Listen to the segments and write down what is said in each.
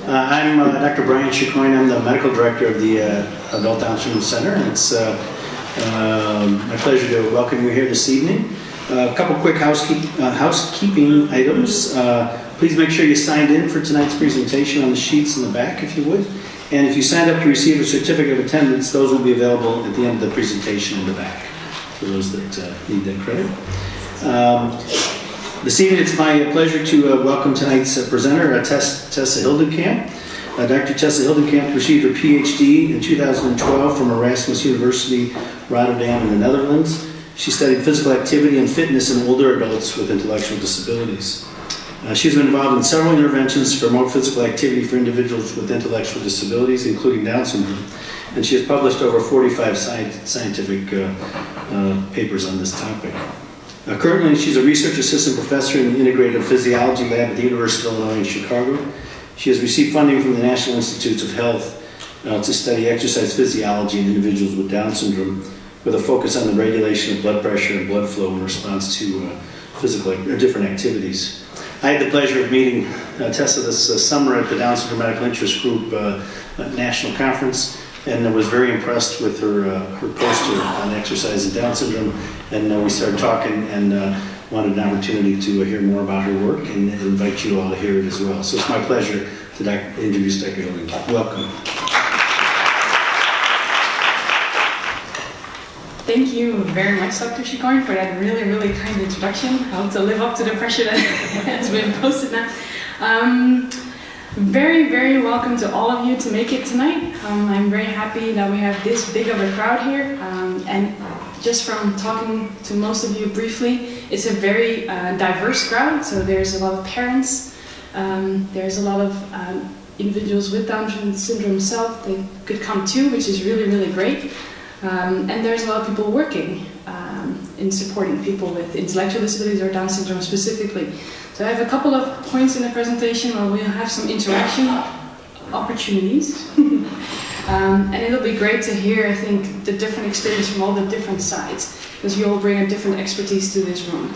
I'm Dr. Brian Chicoine. I'm the medical director of the Adult Down Syndrome Center, and it's my pleasure to welcome you here this evening. A couple quick housekeeping items. Please make sure you signed in for tonight's presentation on the sheets in the back, if you would. And if you signed up to receive a certificate of attendance, those will be available at the end of the presentation in the back for those that need that credit. This evening, it's my pleasure to welcome tonight's presenter, Thessa Hilgenkamp. Dr. Thessa Hilgenkamp received her PhD in 2012 from Erasmus University, Rotterdam in the Netherlands. She studied physical activity and fitness in older adults with intellectual disabilities. She's been involved in several interventions to promote physical activity for individuals with intellectual disabilities, including Down syndrome. And she has published over 45 scientific papers on this topic. Currently, she's a research assistant professor in the Integrative Physiology Lab at the University of Illinois in Chicago. She has received funding from the National Institutes of Health to study exercise physiology in individuals with Down syndrome, with a focus on the regulation of blood pressure and blood flow in response to different activities. I had the pleasure of meeting Thessa this summer at the Down Syndrome Medical Interest Group National Conference, and I was very impressed with her poster on exercise and Down syndrome. And we started talking and wanted an opportunity to hear more about her work and invite you all to hear it as well. So it's my pleasure to introduce Dr. Hilgenkamp. Welcome. Thank you very much, Dr. Chicoine, for that really, really kind introduction. I hope to live up to the pressure that has been posted now. Very, very welcome to all of you to make it tonight. I'm very happy that we have this big of a crowd here. And just from talking to most of you briefly, it's a very diverse crowd. So there's a lot of parents, there's a lot of individuals with Down syndrome themselves that could come too, which is really, really great. And there's a lot of people working in supporting people with intellectual disabilities or Down syndrome specifically. So I have a couple of points in the presentation where we'll have some interaction opportunities. And it'll be great to hear, I think, the different experience from all the different sides, because you all bring a different expertise to this room.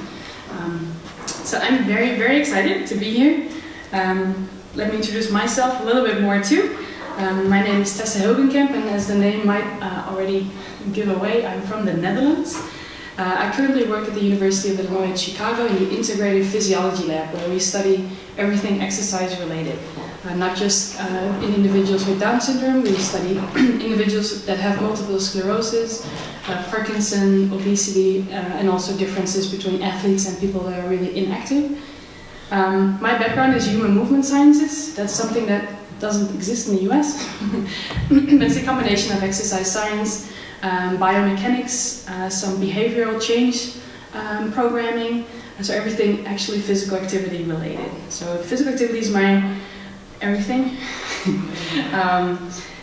So I'm very, very excited to be here. Let me introduce myself a little bit more too. My name is Thessa Hilgenkamp, and as the name might already give away, I'm from the Netherlands. I currently work at the University of Illinois in Chicago in the Integrative Physiology Lab, where we study everything exercise related. Not just in individuals with Down syndrome, we study individuals that have multiple sclerosis, Parkinson, obesity, and also differences between athletes and people that are really inactive. My background is human movement sciences. That's something that doesn't exist in the US. It's a combination of exercise science, biomechanics, some behavioral change programming, so everything actually physical activity related. So physical activity is my everything.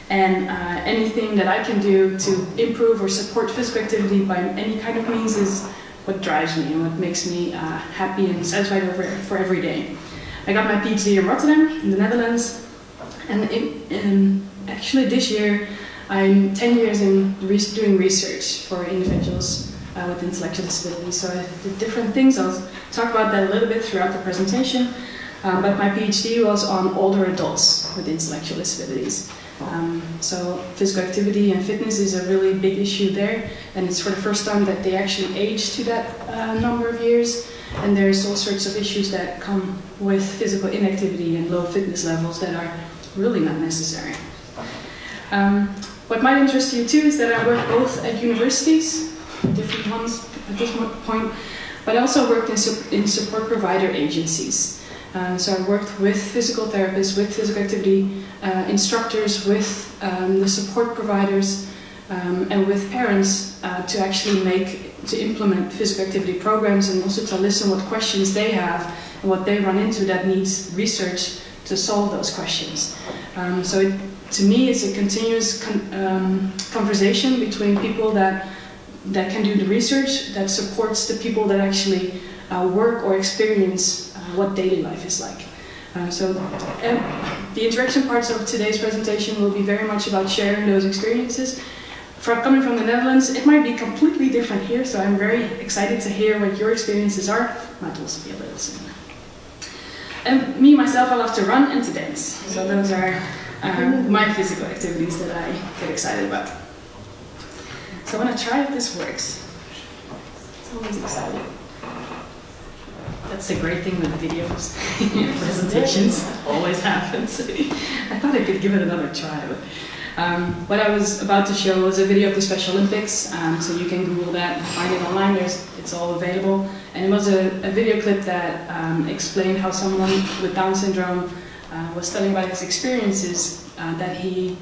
And anything that I can do to improve or support physical activity by any kind of means is what drives me and what makes me happy and satisfied for every day. I got my PhD in Rotterdam, in the Netherlands. And actually this year, I'm 10 years in doing research for individuals with intellectual disabilities. So I did different things. I'll talk about that a little bit throughout the presentation. But my PhD was on older adults with intellectual disabilities. So physical activity and fitness is a really big issue there. And it's for the first time that they actually age to that number of years. And there's all sorts of issues that come with physical inactivity and low fitness levels that are really not necessary. What might interest you too is that I work both at universities, different ones at this point, but I also worked in support provider agencies. So I worked with physical therapists, with physical activity instructors, with the support providers, and with parents to actually implement physical activity programs, and also to listen what questions they have and what they run into that needs research to solve those questions. To me, it's a continuous conversation between people that can do the research that supports the people that actually work or experience what daily life is like. The interaction parts of today's presentation will be very much about sharing those experiences. Coming from the Netherlands, it might be completely different here, so I'm very excited to hear what your experiences are. Might also be a little similar. And me, myself, I love to run and to dance. So those are my physical activities that I get excited about. So I want to try if this works. It's always exciting. That's the great thing with videos, presentations, always happens. I thought I could give it another try, but what I was about to show was a video of the Special Olympics, so you can Google that and find it online, it's all available. And it was a video clip that explained how someone with Down syndrome was telling about his experiences, that he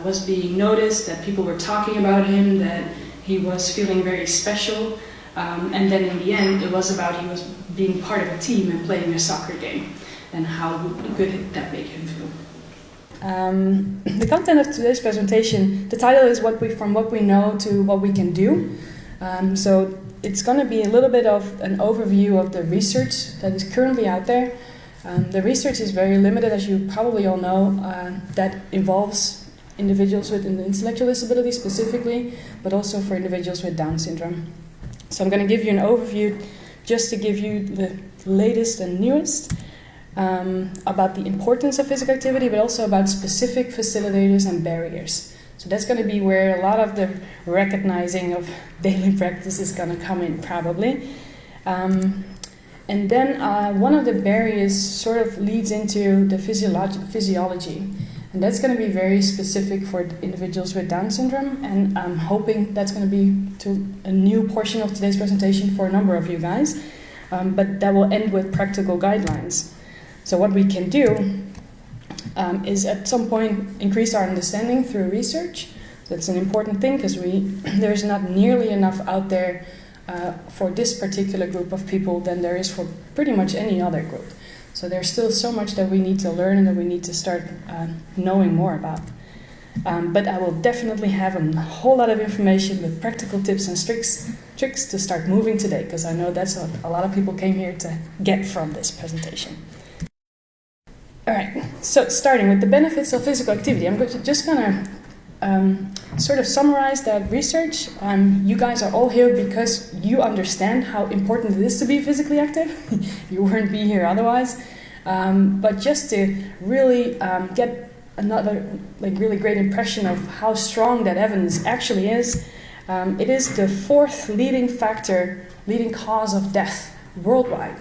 was being noticed, that people were talking about him, that he was feeling very special. And then in the end, it was about he was being part of a team and playing a soccer game, and how good that made him feel. The content of today's presentation, the title is From What We Know to What We Can Do. So it's going to be a little bit of an overview of the research that is currently out there. The research is very limited, as you probably all know, that involves individuals with an intellectual disability specifically, but also for individuals with Down syndrome. So I'm going to give you an overview just to give you the latest and newest about the importance of physical activity, but also about specific facilitators and barriers. So that's going to be where a lot of the recognizing of daily practice is going to come in, probably. And then one of the barriers sort of leads into the physiology. And that's going to be very specific for individuals with Down syndrome, and I'm hoping that's going to be to a new portion of today's presentation for a number of you guys, but that will end with practical guidelines. So what we can do is at some point increase our understanding through research. That's an important thing because there's not nearly enough out there for this particular group of people than there is for pretty much any other group. So there's still so much that we need to learn and that we need to start knowing more about. But I will definitely have a whole lot of information with practical tips and tricks to start moving today, because I know that's what a lot of people came here to get from this presentation. All right, so starting with the benefits of physical activity, I'm just going to sort of summarize that research. You guys are all here because you understand how important it is to be physically active. You wouldn't be here otherwise. But just to really get another really great impression of how strong that evidence actually is, it is the fourth leading cause of death worldwide.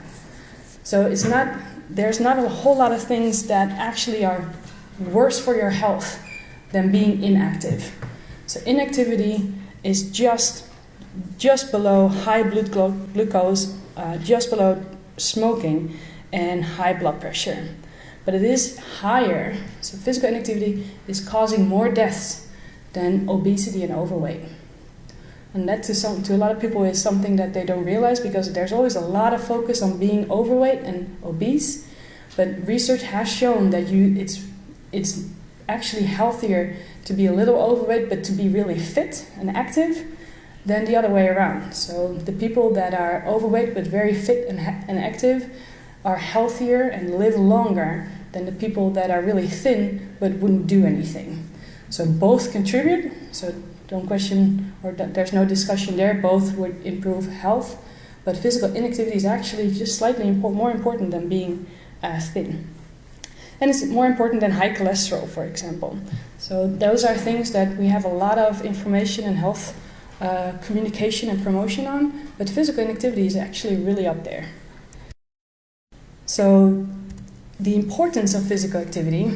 So there's not a whole lot of things that actually are worse for your health than being inactive. So inactivity is just below high blood glucose, just below smoking and high blood pressure. But it is higher, so physical inactivity is causing more deaths than obesity and overweight. And that to a lot of people is something that they don't realize, because there's always a lot of focus on being overweight and obese, but research has shown that it's actually healthier to be a little overweight but to be really fit and active than the other way around. So the people that are overweight but very fit and active are healthier and live longer than the people that are really thin but wouldn't do anything. So both contribute, so don't question, or there's no discussion there, both would improve health, but physical inactivity is actually just slightly more important than being thin. And it's more important than high cholesterol, for example. So those are things that we have a lot of information and health communication and promotion on, but physical inactivity is actually really up there. So the importance of physical activity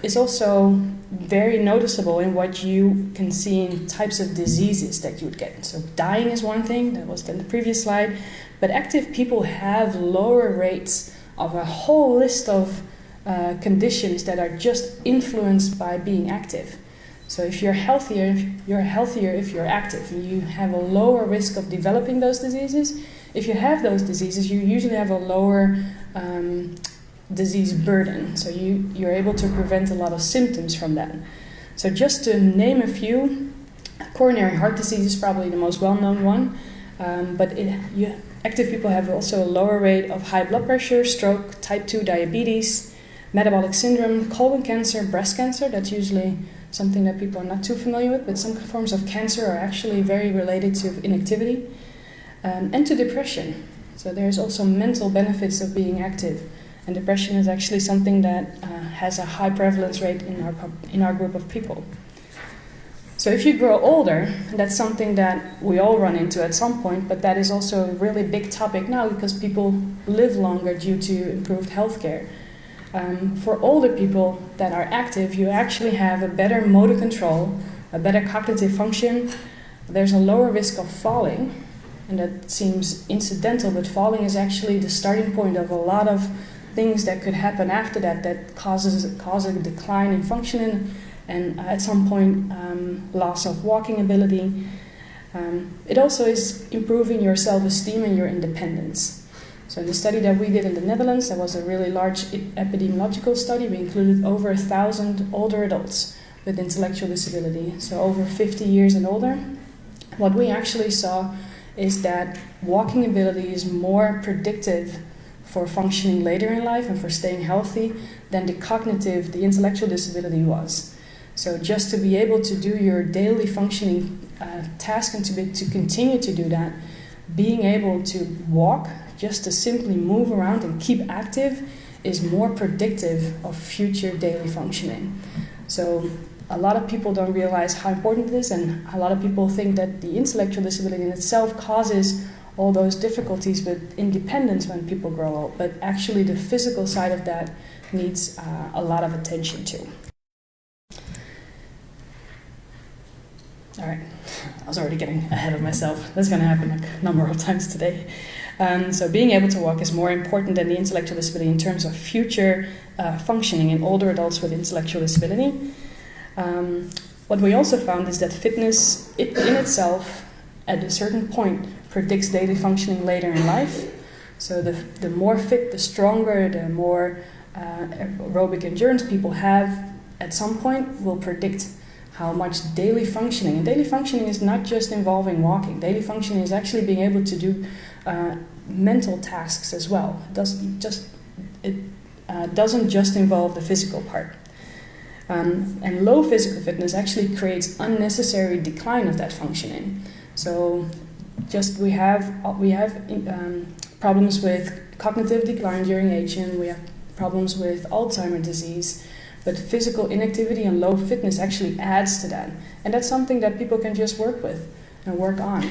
is also very noticeable in what you can see in types of diseases that you would get. So dying is one thing, that was in the previous slide, but active people have lower rates of a whole list of conditions that are just influenced by being active. So if you're healthier if you're active, and you have a lower risk of developing those diseases. If you have those diseases, you usually have a lower disease burden, so you're able to prevent a lot of symptoms from that. So just to name a few, coronary heart disease is probably the most well-known one, but active people have also a lower rate of high blood pressure, stroke, type 2 diabetes, metabolic syndrome, colon cancer, breast cancer. That's usually something that people are not too familiar with, but some forms of cancer are actually very related to inactivity, and to depression. So there's also mental benefits of being active. And depression is actually something that has a high prevalence rate in our group of people. So if you grow older, that's something that we all run into at some point, but that is also a really big topic now because people live longer due to improved healthcare. For older people that are active, you actually have a better motor control, a better cognitive function. There's a lower risk of falling, and that seems incidental, but falling is actually the starting point of a lot of things that could happen after that cause a decline in functioning, and at some point loss of walking ability. It also is improving your self-esteem and your independence. So in the study that we did in the Netherlands, that was a really large epidemiological study. We included over 1,000 older adults with intellectual disability, so over 50 years and older. What we actually saw is that walking ability is more predictive for functioning later in life and for staying healthy than the intellectual disability was. So just to be able to do your daily functioning task and to continue to do that, being able to walk, just to simply move around and keep active, is more predictive of future daily functioning. So a lot of people don't realize how important it is, and a lot of people think that the intellectual disability in itself causes all those difficulties with independence when people grow old, but actually the physical side of that needs a lot of attention too. All right, I was already getting ahead of myself. That's going to happen a number of times today. So being able to walk is more important than the intellectual disability in terms of future functioning in older adults with intellectual disability. What we also found is that fitness in itself, at a certain point, predicts daily functioning later in life. So the more fit, the stronger, the more aerobic endurance people have at some point will predict how much daily functioning. And daily functioning is not just involving walking. Daily functioning is actually being able to do mental tasks as well. It doesn't just involve the physical part. And low physical fitness actually creates unnecessary decline of that functioning. So we have problems with cognitive decline during aging, we have problems with Alzheimer's disease, but physical inactivity and low fitness actually adds to that. And that's something that people can just work with and work on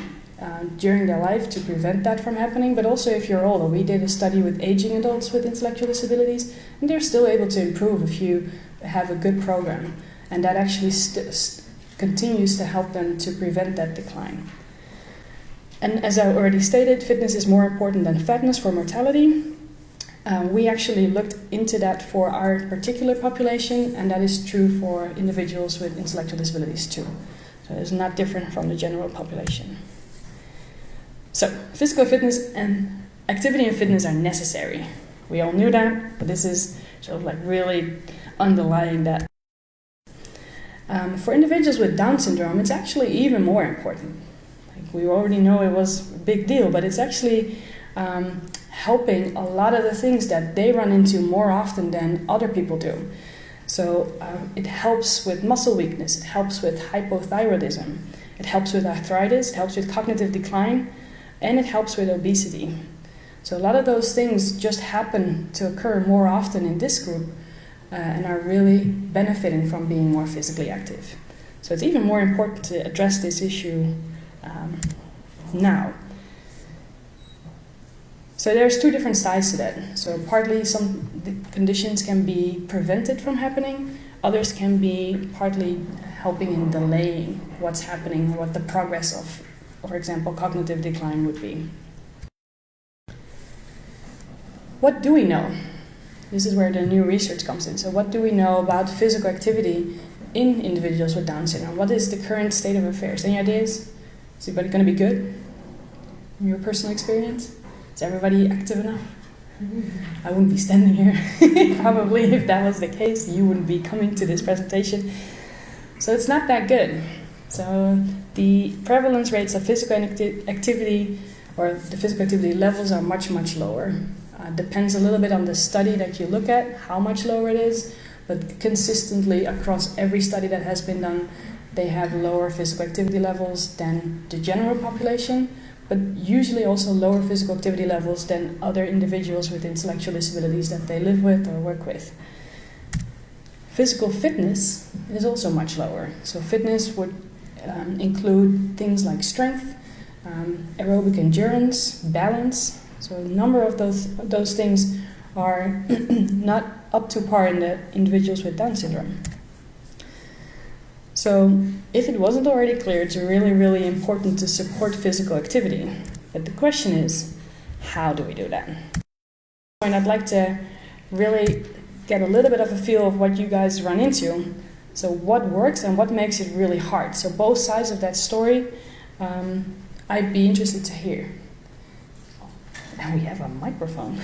during their life to prevent that from happening, but also if you're older. We did a study with aging adults with intellectual disabilities, and they're still able to improve if you have a good program, and that actually continues to help them to prevent that decline. And as I already stated, fitness is more important than fatness for mortality. We actually looked into that for our particular population, and that is true for individuals with intellectual disabilities too. So it's not different from the general population. So physical fitness and activity and fitness are necessary. We all knew that, but this is sort of like really underlying that. For individuals with Down syndrome, it's actually even more important. Like we already know it was a big deal, but it's actually helping a lot of the things that they run into more often than other people do. So it helps with muscle weakness, it helps with hypothyroidism, it helps with arthritis, it helps with cognitive decline, and it helps with obesity. So a lot of those things just happen to occur more often in this group and are really benefiting from being more physically active. So it's even more important to address this issue now. So there's two different sides to that. So partly some conditions can be prevented from happening, others can be partly helping in delaying what's happening, what the progress of, for example, cognitive decline would be. What do we know? This is where the new research comes in. So what do we know about physical activity in individuals with Down syndrome? What is the current state of affairs? Any ideas? Is everybody going to be good? In your personal experience? Is everybody active enough? I wouldn't be standing here. Probably if that was the case, you wouldn't be coming to this presentation. So it's not that good. So the prevalence rates of physical activity, or the physical activity levels, are much, much lower. Depends a little bit on the study that you look at, how much lower it is, but consistently across every study that has been done, they have lower physical activity levels than the general population, but usually also lower physical activity levels than other individuals with intellectual disabilities that they live with or work with. Physical fitness is also much lower. So fitness would include things like strength, aerobic endurance, balance. So a number of those things are not up to par in the individuals with Down syndrome. So if it wasn't already clear, it's really, really important to support physical activity. But the question is, how do we do that? And I'd like to really get a little bit of a feel of what you guys run into. So what works and what makes it really hard. So both sides of that story, I'd be interested to hear. And we have a microphone.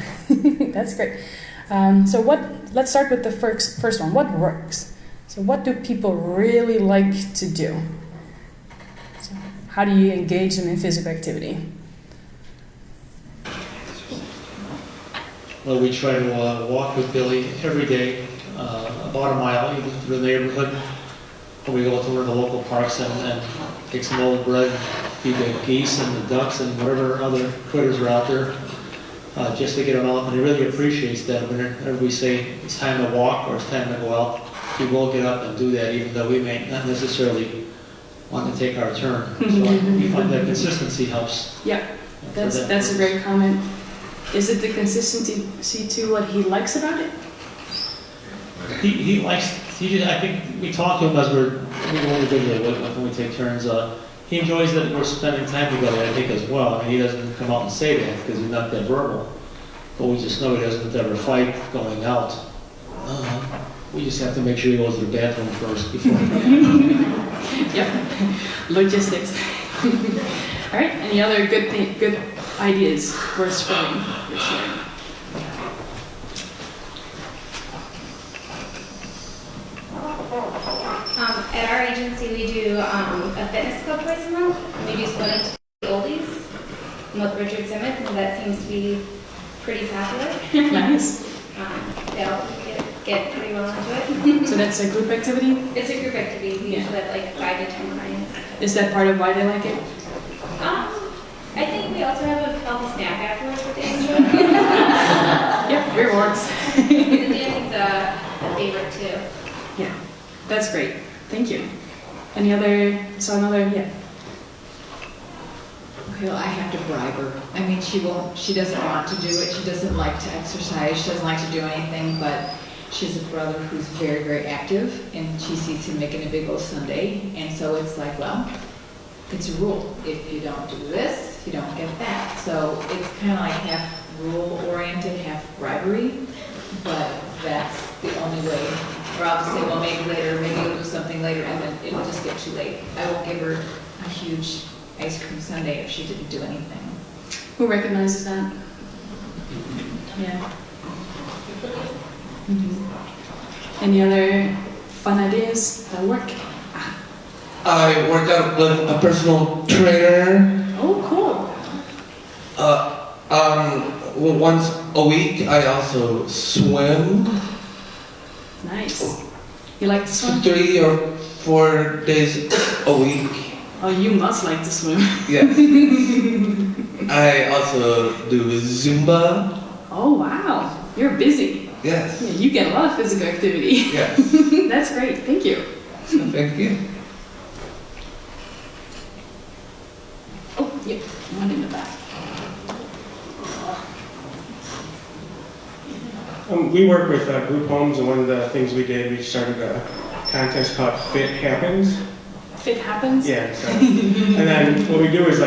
That's great. Let's start with the first one. What works? So what do people really like to do? So how do you engage them in physical activity? Well, we try to walk with Billy every day, about a mile, even through the neighborhood. We go to one of the local parks and take some old bread, feed the geese and the ducks and whatever other critters are out there, just to get them out. And he really appreciates that. Whenever we say it's time to walk or it's time to go out, he will get up and do that, even though we may not necessarily want to take our turn. So we find that consistency helps. Yeah, that's a great comment. Is it the consistency to what he likes about it? He likes. I think we talk to him as we go individually when we take turns. He enjoys that we're spending time together. I think as well. I mean, he doesn't come out and say that because he's not that verbal, but we just know he doesn't ever fight going out. We just have to make sure he goes to the bathroom first before. Yep, logistics. All right. Any other good ideas for spring this year? At our agency, we do a fitness club twice a month. We do split into oldies with Richard Simmons, and that seems to be pretty popular. Nice. They all get pretty well into it. So that's a group activity? It's a group activity. We usually have like 5 to 10 clients. Is that part of why they like it? I think we also have a healthy snack afterwards that they enjoy. Yep, rewards. The dancing's a favorite too. Yeah, that's great. Thank you. Any other, yeah. Okay, well, I have to bribe her. I mean, she doesn't want to do it. She doesn't like to exercise. She doesn't like to do anything, but she has a brother who's very, very active, and she sees him making a big old Sunday, and so it's like, well, it's a rule. If you don't do this, you don't get that. So it's kind of like half rule-oriented, half bribery, but that's the only way. Or I'll just say, well, maybe later, maybe you'll do something later, and then it'll just get too late. I won't give her a huge ice cream sundae if she didn't do anything. Who recognizes that? Yeah. Mm-hmm. Any other fun ideas that work? I work out with a personal trainer. Oh, cool. Once a week. I also swim. Nice. You like to swim? 3 or 4 days a week. Oh, you must like to swim. Yes. I also do Zumba. Oh, wow. You're busy. Yes. Yeah, you get a lot of physical activity. Yes. That's great. Thank you. Thank you. Oh, yep. One in the back. We work with group homes, and one of the things we did, we started a contest called Fit Happens. Fit happens? Yeah. So, and then what we do is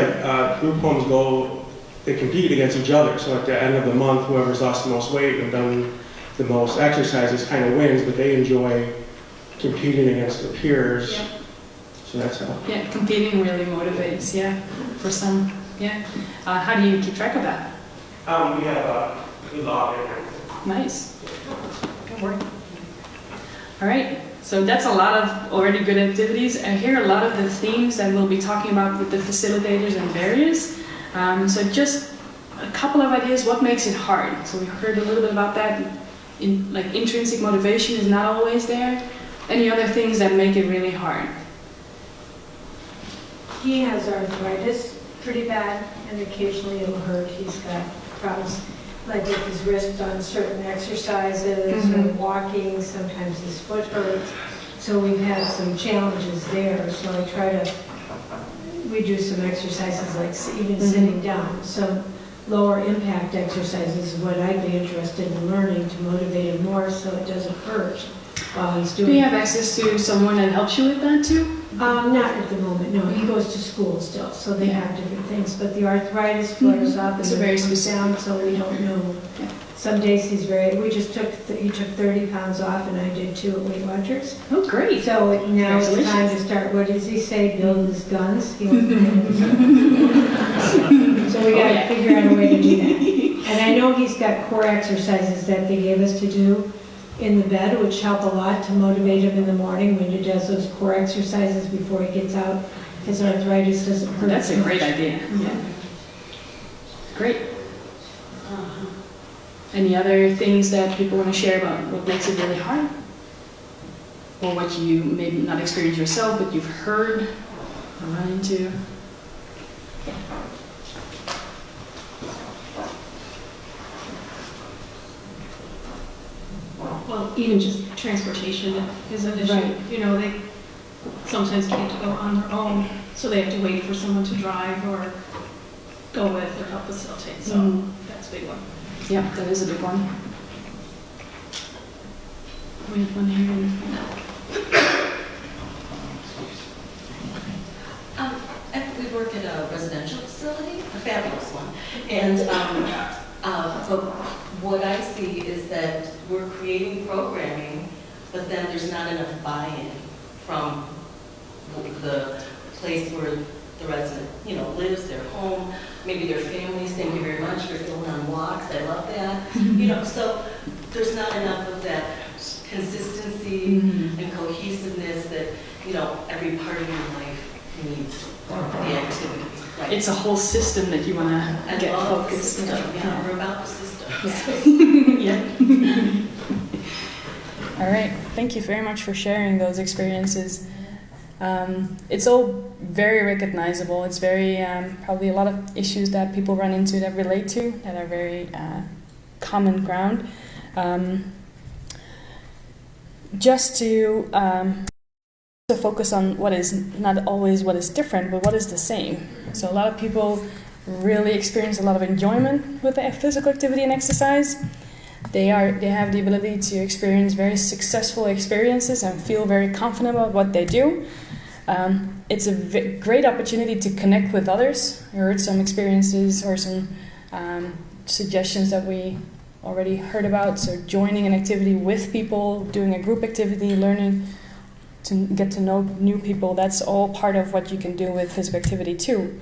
group homes they compete against each other. So at the end of the month, whoever's lost the most weight and done the most exercises kind of wins, but they enjoy competing against their peers. Yep. So that's how. Yeah, competing really motivates, yeah, for some, yeah. How do you keep track of that? We have a log in. Nice. Good work. All right, so that's a lot of already good activities. I hear a lot of the themes that we'll be talking about with the facilitators and barriers. So just a couple of ideas, what makes it hard? So we heard a little bit about that. Intrinsic motivation is not always there. Any other things that make it really hard? He has arthritis pretty bad, and occasionally it'll hurt. He's got problems like with his wrist on certain exercises or walking. Sometimes his foot hurts. So we've had some challenges there. So I try to, we do some exercises like even sitting down. Some lower impact exercises is what I'd be interested in learning to motivate him more so it doesn't hurt while he's Do doing you it. have access to someone that helps you with that too? Not at the moment, no. He goes to school still, so they have different things. But the arthritis flares up and It's a then very it comes specific. down, so we don't know. Yeah. Some days he's he took 30 pounds off and I did too at Weight Watchers. Oh, great. So now it's time to Congratulations. start, what does he say, build his guns? He wants to build his guns. So we gotta yeah. figure out a way to do that. And I know he's got core exercises that they gave us to do in the bed, which help a lot to motivate him in the morning when he does those core exercises before he gets out. His arthritis doesn't hurt. That's a as great much. idea. Yeah. Great. Any other things that people want to share about what makes it really hard? Or what you maybe not experienced yourself, but you've heard or run into? Well, even just transportation is an issue. Right. You know, they sometimes can't go on their own, so they have to wait for someone to drive or go with or help facilitate. So Mhm. that's a big one. Yeah, that is a big one. We have one here in the front. We work at a residential facility, a fabulous one. And but what I see is that we're creating programming, but then there's not enough buy-in from the place where the resident, lives, their home, maybe their families. Thank you very much for going on walks. I love that. So there's not enough of that consistency and cohesiveness that, every part of your life needs the activity. Like, It's a whole system that you want to I get love the focused. system. Yeah. Yeah, we're about the system. Yeah. All right. Thank you very much for sharing those experiences. It's all very recognizable. It's very probably a lot of issues that people run into that relate to that are very common ground. Just to focus on what is not always what is different, but what is the same. So a lot of people really experience a lot of enjoyment with the physical activity and exercise. They have the ability to experience very successful experiences and feel very confident about what they do. It's a great opportunity to connect with others. I heard some experiences or some suggestions that we already heard about. So joining an activity with people, doing a group activity, learning to get to know new people, that's all part of what you can do with physical activity too.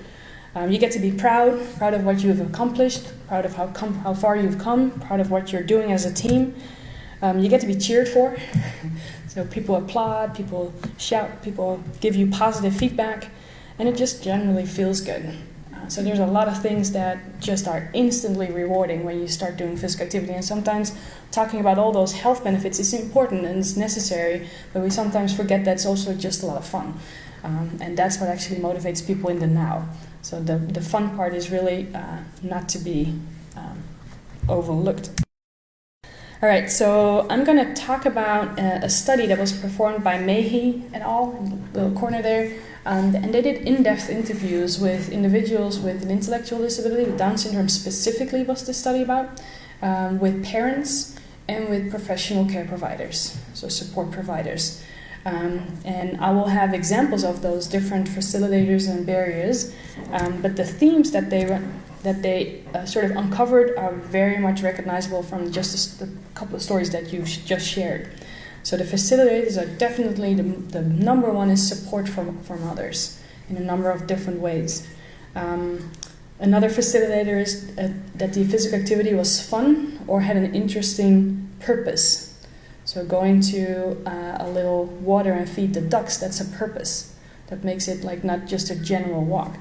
You get to be proud of what you've accomplished, proud of how far you've come, proud of what you're doing as a team. You get to be cheered for. So people applaud, people shout, people give you positive feedback, and it just generally feels good. So there's a lot of things that just are instantly rewarding when you start doing physical activity. And sometimes talking about all those health benefits is important and it's necessary, but we sometimes forget that's also just a lot of fun. And that's what actually motivates people in the now. So the fun part is really not to be overlooked. All right, so I'm going to talk about a study that was performed by Mehi et al. In the little corner there. And they did in-depth interviews with individuals with an intellectual disability, with Down syndrome specifically was the study about, with parents and with professional care providers, so support providers. And I will have examples of those different facilitators and barriers, but the themes that they sort of uncovered are very much recognizable from just a couple of stories that you've just shared. So the facilitators are definitely the number one is support from others in a number of different ways. Another facilitator is that the physical activity was fun or had an interesting purpose. So going to a little water and feed the ducks, that's a purpose. That makes it like not just a general walk.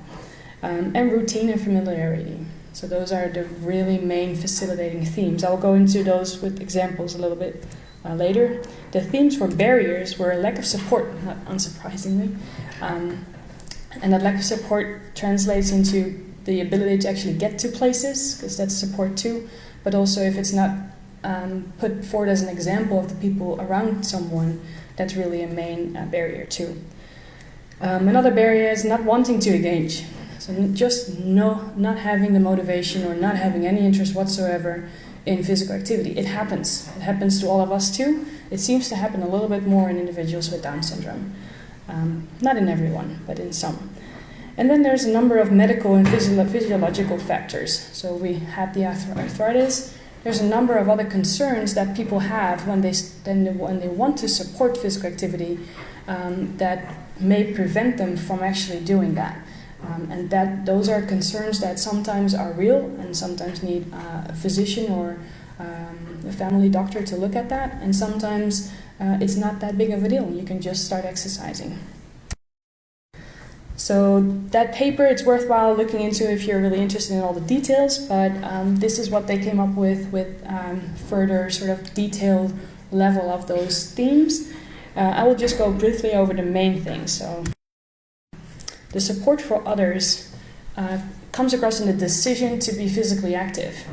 And routine and familiarity. So those are the really main facilitating themes. I'll go into those with examples a little bit later. The themes for barriers were a lack of support, not unsurprisingly. And that lack of support translates into the ability to actually get to places, because that's support too, but also if it's not put forward as an example of the people around someone, that's really a main barrier too. Another barrier is not wanting to engage. So just not having the motivation or not having any interest whatsoever in physical activity. It happens. It happens to all of us too. It seems to happen a little bit more in individuals with Down syndrome. Not in everyone, but in some. And then there's a number of medical and physiological factors. So we have the arthritis. There's a number of other concerns that people have when they want to support physical activity that may prevent them from actually doing that. And those are concerns that sometimes are real and sometimes need a physician or a family doctor to look at that. And sometimes it's not that big of a deal. You can just start exercising. So that paper, it's worthwhile looking into if you're really interested in all the details, but this is what they came up with further sort of detailed level of those themes. I will just go briefly over the main things. So the support for others comes across in the decision to be physically active.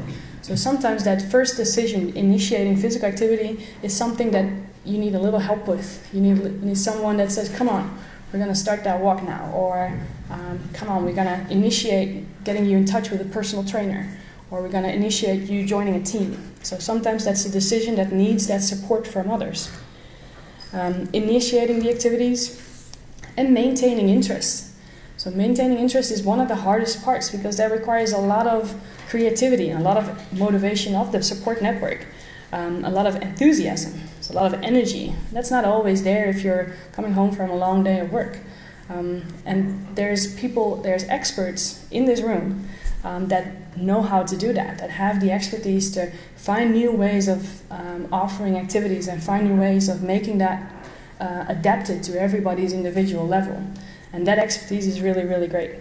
So sometimes that first decision, initiating physical activity, is something that you need a little help with. You need someone that says, come on, we're going to start that walk now. Or come on, we're going to initiate getting you in touch with a personal trainer. Or we're going to initiate you joining a team. So sometimes that's a decision that needs that support from others. Initiating the activities and maintaining interest. So maintaining interest is one of the hardest parts because that requires a lot of creativity and a lot of motivation of the support network, a lot of enthusiasm, so a lot of energy. That's not always there if you're coming home from a long day of work. And there's experts in this room that know how to do that have the expertise to find new ways of offering activities and find new ways of making that adapted to everybody's individual level. And that expertise is really, really great.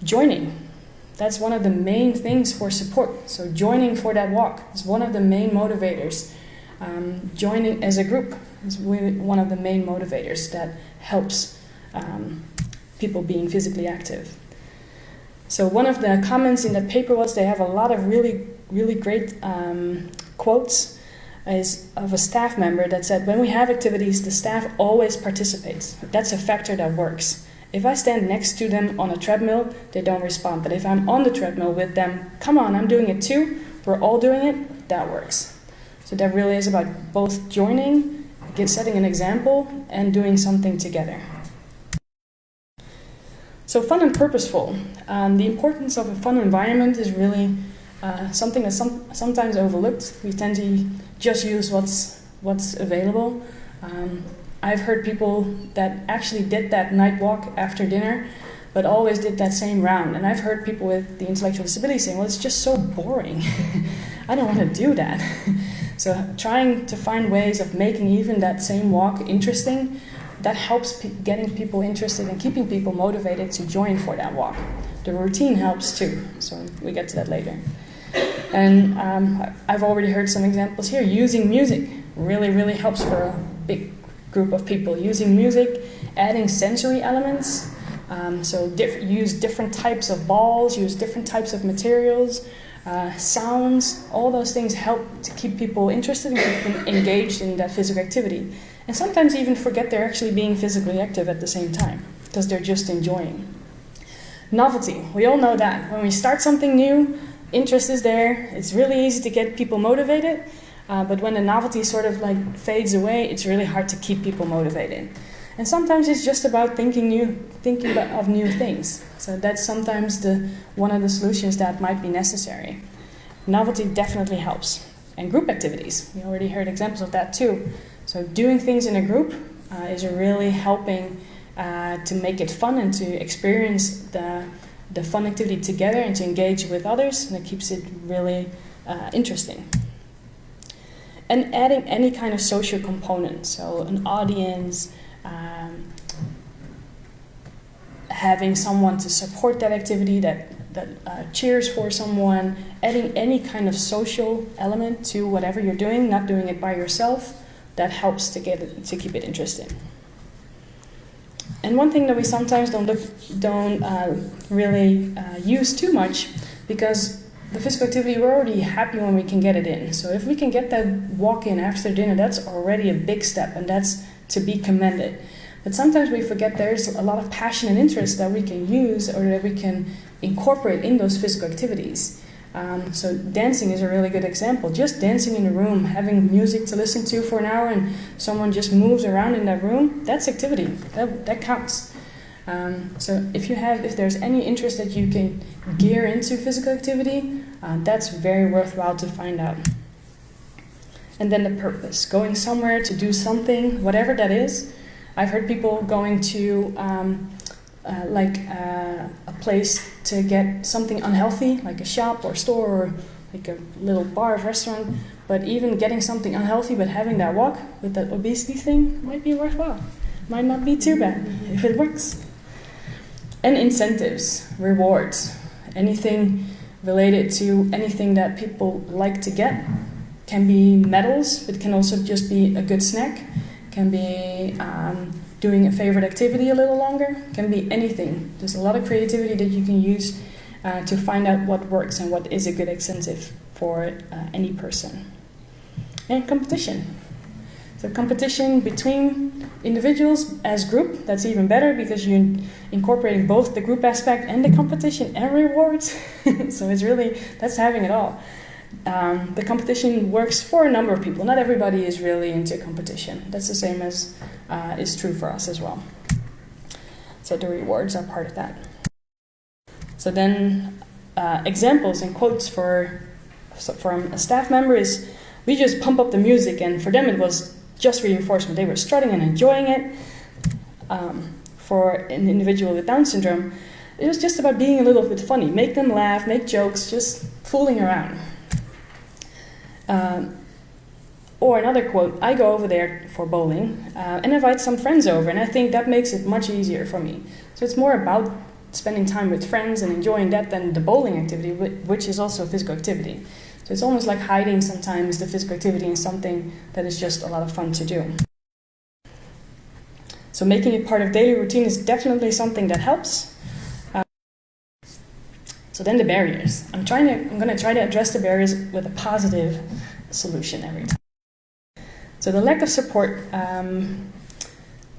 Joining. That's one of the main things for support. So joining for that walk is one of the main motivators. Joining as a group is one of the main motivators that helps people being physically active. So one of the comments in that paper was they have a lot of really, really great quotes is of a staff member that said, when we have activities, the staff always participates. That's a factor that works. If I stand next to them on a treadmill, they don't respond. But if I'm on the treadmill with them, come on, I'm doing it too, we're all doing it, that works. So that really is about both joining, setting an example, and doing something together. So fun and purposeful. The importance of a fun environment is really something that's sometimes overlooked. We tend to just use what's available. I've heard people that actually did that night walk after dinner, but always did that same round. And I've heard people with the intellectual disability saying, well, it's just so boring. I don't want to do that. So trying to find ways of making even that same walk interesting, that helps getting people interested and keeping people motivated to join for that walk. The routine helps too, so we get to that later. And I've already heard some examples here. Using music really, really helps for a big group of people. Using music, adding sensory elements. Use different types of balls, use different types of materials, sounds. All those things help to keep people interested and keep them engaged in that physical activity. And sometimes even forget they're actually being physically active at the same time because they're just enjoying. Novelty. We all know that. When we start something new, interest is there. It's really easy to get people motivated. But when the novelty sort of like fades away, it's really hard to keep people motivated. And sometimes it's just about thinking of new things. So that's sometimes one of the solutions that might be necessary. Novelty definitely helps. And group activities. We already heard examples of that too. So doing things in a group is really helping to make it fun and to experience the fun activity together and to engage with others, and it keeps it really interesting. And adding any kind of social component, so an audience, having someone to support that activity that cheers for someone, adding any kind of social element to whatever you're doing, not doing it by yourself, that helps to keep it interesting. And one thing that we sometimes don't really use too much, because the physical activity, we're already happy when we can get it in. So if we can get that walk in after dinner, that's already a big step, and that's to be commended. But sometimes we forget there's a lot of passion and interest that we can use or that we can incorporate in those physical activities. So dancing is a really good example. Just dancing in a room, having music to listen to for an hour, and someone just moves around in that room, that's activity. That counts. So if there's any interest that you can gear into physical activity, that's very worthwhile to find out. And then the purpose, going somewhere to do something, whatever that is. I've heard people going to a place to get something unhealthy, like a shop or store or like a little bar or restaurant. But even getting something unhealthy, but having that walk with that obesity thing might be worthwhile. Might not be too bad if it works. And incentives, rewards, anything related to anything that people like to get. Can be medals, but it can also just be a good snack. Can be doing a favorite activity a little longer. Can be anything. There's a lot of creativity that you can use to find out what works and what is a good incentive for any person. And competition. So competition between individuals as group, that's even better because you're incorporating both the group aspect and the competition and rewards. So that's having it all. The competition works for a number of people. Not everybody is really into competition. That's the same as is true for us as well. So the rewards are part of that. So then examples and quotes from a staff member is, we just pump up the music, and for them it was just reinforcement. They were strutting and enjoying it. For an individual with Down syndrome, it was just about being a little bit funny. Make them laugh, make jokes, just fooling around. Or another quote, I go over there for bowling and invite some friends over, and I think that makes it much easier for me. So it's more about spending time with friends and enjoying that than the bowling activity, which is also physical activity. So it's almost like hiding sometimes the physical activity in something that is just a lot of fun to do. So making it part of daily routine is definitely something that helps. So then the barriers. I'm going to try to address the barriers with a positive solution every time. So the lack of support,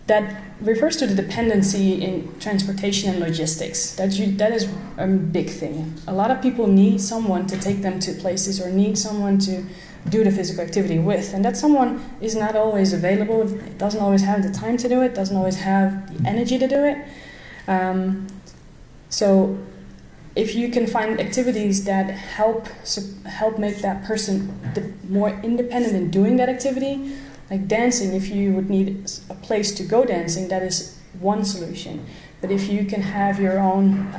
that refers to the dependency in transportation and logistics. That is a big thing. A lot of people need someone to take them to places or need someone to do the physical activity with. And that someone is not always available, doesn't always have the time to do it, doesn't always have the energy to do it. So if you can find activities that help make that person more independent in doing that activity, like dancing, if you would need a place to go dancing, that is one solution. But if you can have your own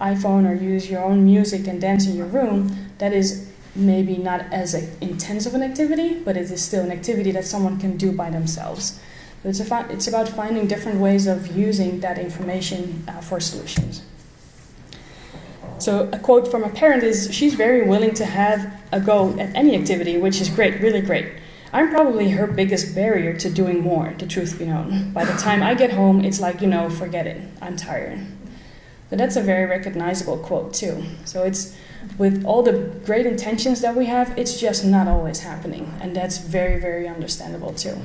iPhone or use your own music and dance in your room, that is maybe not as intense of an activity, but it is still an activity that someone can do by themselves. But it's about finding different ways of using that information for solutions. So a quote from a parent is, she's very willing to have a go at any activity, which is great, really great. I'm probably her biggest barrier to doing more, the truth be known. By the time I get home, it's like, forget it, I'm tired. But that's a very recognizable quote too. So it's, with all the great intentions that we have, it's just not always happening. And that's very, very understandable too.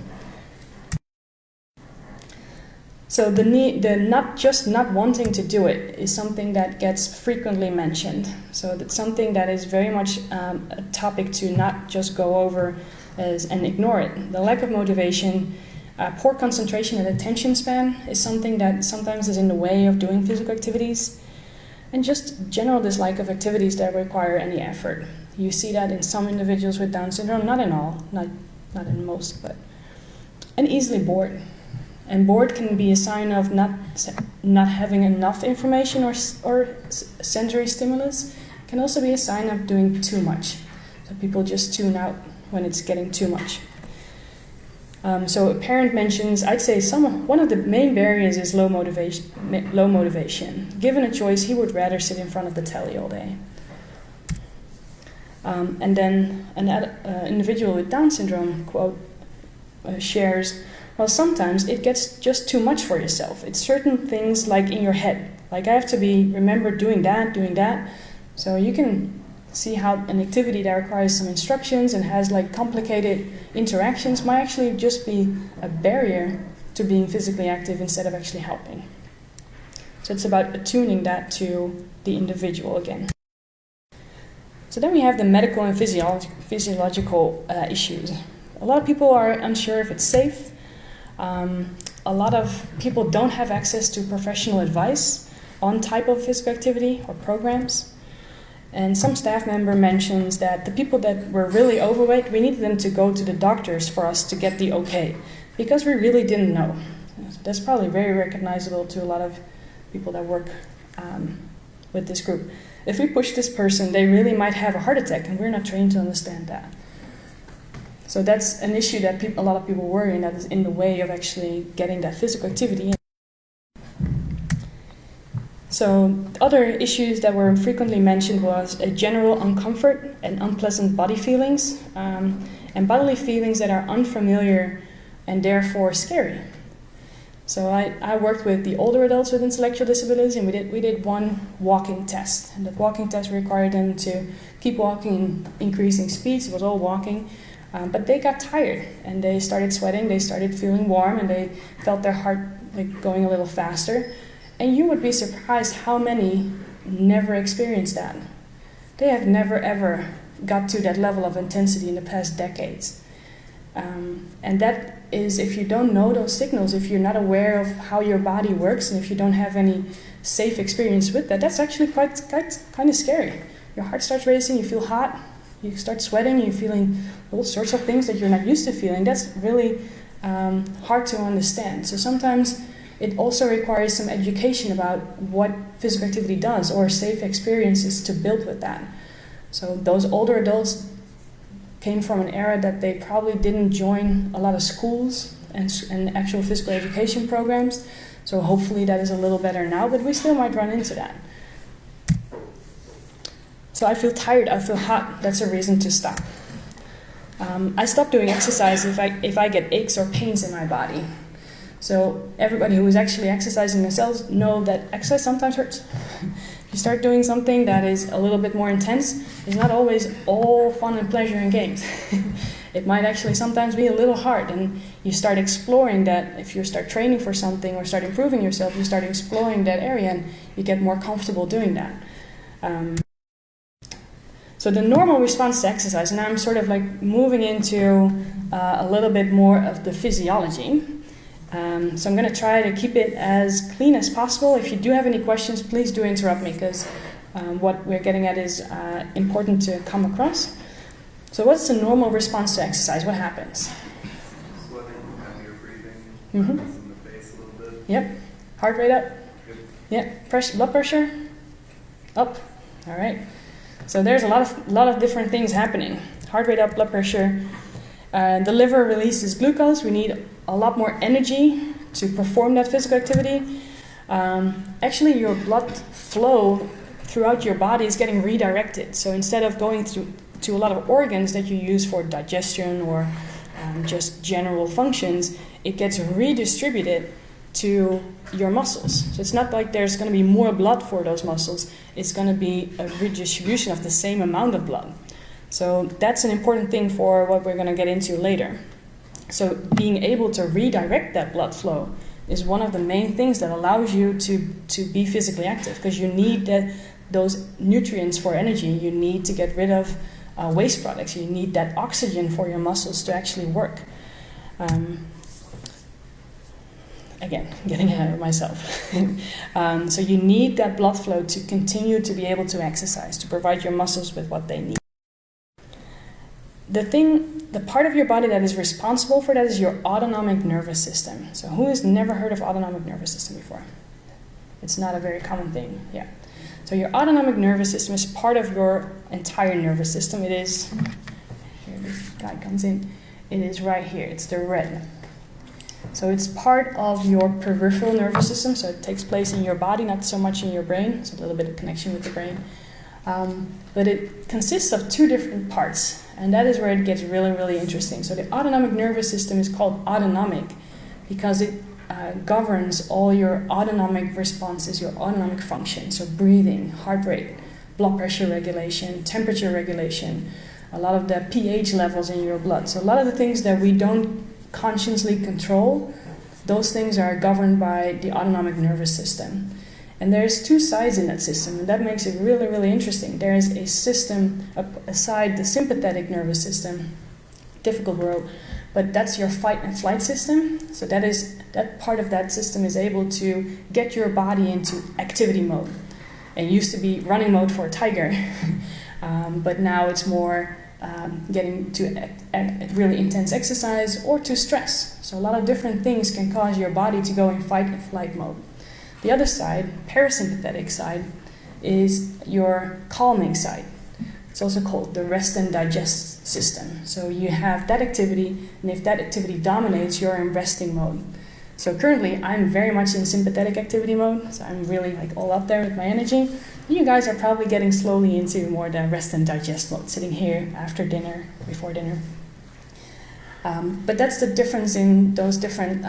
So the not wanting to do it is something that gets frequently mentioned. So that's something that is very much a topic to not just go over and ignore it. The lack of motivation, poor concentration and attention span is something that sometimes is in the way of doing physical activities. And just general dislike of activities that require any effort. You see that in some individuals with Down syndrome, not in all, not in most, but. And easily bored. And bored can be a sign of not having enough information or sensory stimulus. It can also be a sign of doing too much. So people just tune out when it's getting too much. So a parent mentions, I'd say one of the main barriers is low motivation. Given a choice, he would rather sit in front of the telly all day. And then an individual with Down syndrome, quote, shares, Well, sometimes it gets just too much for yourself. It's certain things like in your head. Like I have to remember doing that. So you can see how an activity that requires some instructions and has like complicated interactions might actually just be a barrier to being physically active instead of actually helping. So it's about attuning that to the individual again. So then we have the medical and physiological issues. A lot of people are unsure if it's safe. A lot of people don't have access to professional advice on type of physical activity or programs. And some staff member mentions that the people that were really overweight, we needed them to go to the doctors for us to get the okay, because we really didn't know. That's probably very recognizable to a lot of people that work with this group. If we push this person, they really might have a heart attack, and we're not trained to understand that. So that's an issue that a lot of people worry, and that is in the way of actually getting that physical activity in. So other issues that were frequently mentioned was a general uncomfort and unpleasant body feelings, and bodily feelings that are unfamiliar and therefore scary. So I worked with the older adults with intellectual disabilities, and we did one walking test. And the walking test required them to keep walking in increasing speeds. It was all walking, but they got tired and they started sweating. They started feeling warm, and they felt their heart like going a little faster. And you would be surprised how many never experienced that. They have never ever got to that level of intensity in the past decades. And that is, if you don't know those signals, if you're not aware of how your body works, and if you don't have any safe experience with that, that's actually quite kind of scary. Your heart starts racing, you feel hot, you start sweating, you're feeling all sorts of things that you're not used to feeling. That's really hard to understand. So sometimes it also requires some education about what physical activity does, or safe experiences to build with that. So those older adults came from an era that they probably didn't join a lot of schools and actual physical education programs. So hopefully that is a little better now, but we still might run into that. So I feel tired, I feel hot, that's a reason to stop. I stop doing exercise if I get aches or pains in my body. So everybody who is actually exercising themselves know that exercise sometimes hurts. If you start doing something that is a little bit more intense, it's not always all fun and pleasure and games. It might actually sometimes be a little hard, and you start exploring that. If you start training for something or start improving yourself, you start exploring that area and you get more comfortable doing that. So the normal response to exercise, and I'm sort of like moving into a little bit more of the physiology. So I'm going to try to keep it as clean as possible. If you do have any questions, please do interrupt me, because what we're getting at is important to come across. So what's the normal response to exercise? What happens? Sweating, heavier breathing, Mm-hmm. in the face a little bit. Yep. Heart rate up? Yep. Blood pressure? Up. All right. So there's a lot of different things happening. Heart rate up, blood pressure. The liver releases glucose. We need a lot more energy to perform that physical activity. Actually, your blood flow throughout your body is getting redirected. So instead of going to a lot of organs that you use for digestion or just general functions, it gets redistributed to your muscles. So it's not like there's going to be more blood for those muscles. It's going to be a redistribution of the same amount of blood. So that's an important thing for what we're going to get into later. So being able to redirect that blood flow is one of the main things that allows you to be physically active, because you need those nutrients for energy. You need to get rid of waste products. You need that oxygen for your muscles to actually work. Again, getting ahead of myself. So you need that blood flow to continue to be able to exercise, to provide your muscles with what they need. The part of your body that is responsible for that is your autonomic nervous system. So who has never heard of autonomic nervous system before? It's not a very common thing, yeah. So your autonomic nervous system is part of your entire nervous system. It is, here this guy comes in, it is right here, it's the red. So it's part of your peripheral nervous system, so it takes place in your body, not so much in your brain. It's a little bit of connection with the brain. But it consists of two different parts, and that is where it gets really, really interesting. So the autonomic nervous system is called autonomic because it governs all your autonomic responses, your autonomic functions, so breathing, heart rate, blood pressure regulation, temperature regulation, a lot of the pH levels in your blood. So a lot of the things that we don't consciously control, those things are governed by the autonomic nervous system. And there's two sides in that system, and that makes it really, really interesting. There is a system, a side, the sympathetic nervous system, difficult word, but that's your fight and flight system. So that part of that system is able to get your body into activity mode. It used to be running mode for a tiger, but now it's more getting to really intense exercise or to stress. So a lot of different things can cause your body to go in fight and flight mode. The other side, parasympathetic side, is your calming side. It's also called the rest and digest system. So you have that activity, and if that activity dominates, you're in resting mode. So currently, I'm very much in sympathetic activity mode, so I'm really like all up there with my energy. You guys are probably getting slowly into more the rest and digest mode, sitting here after dinner, before dinner. But that's the difference in those different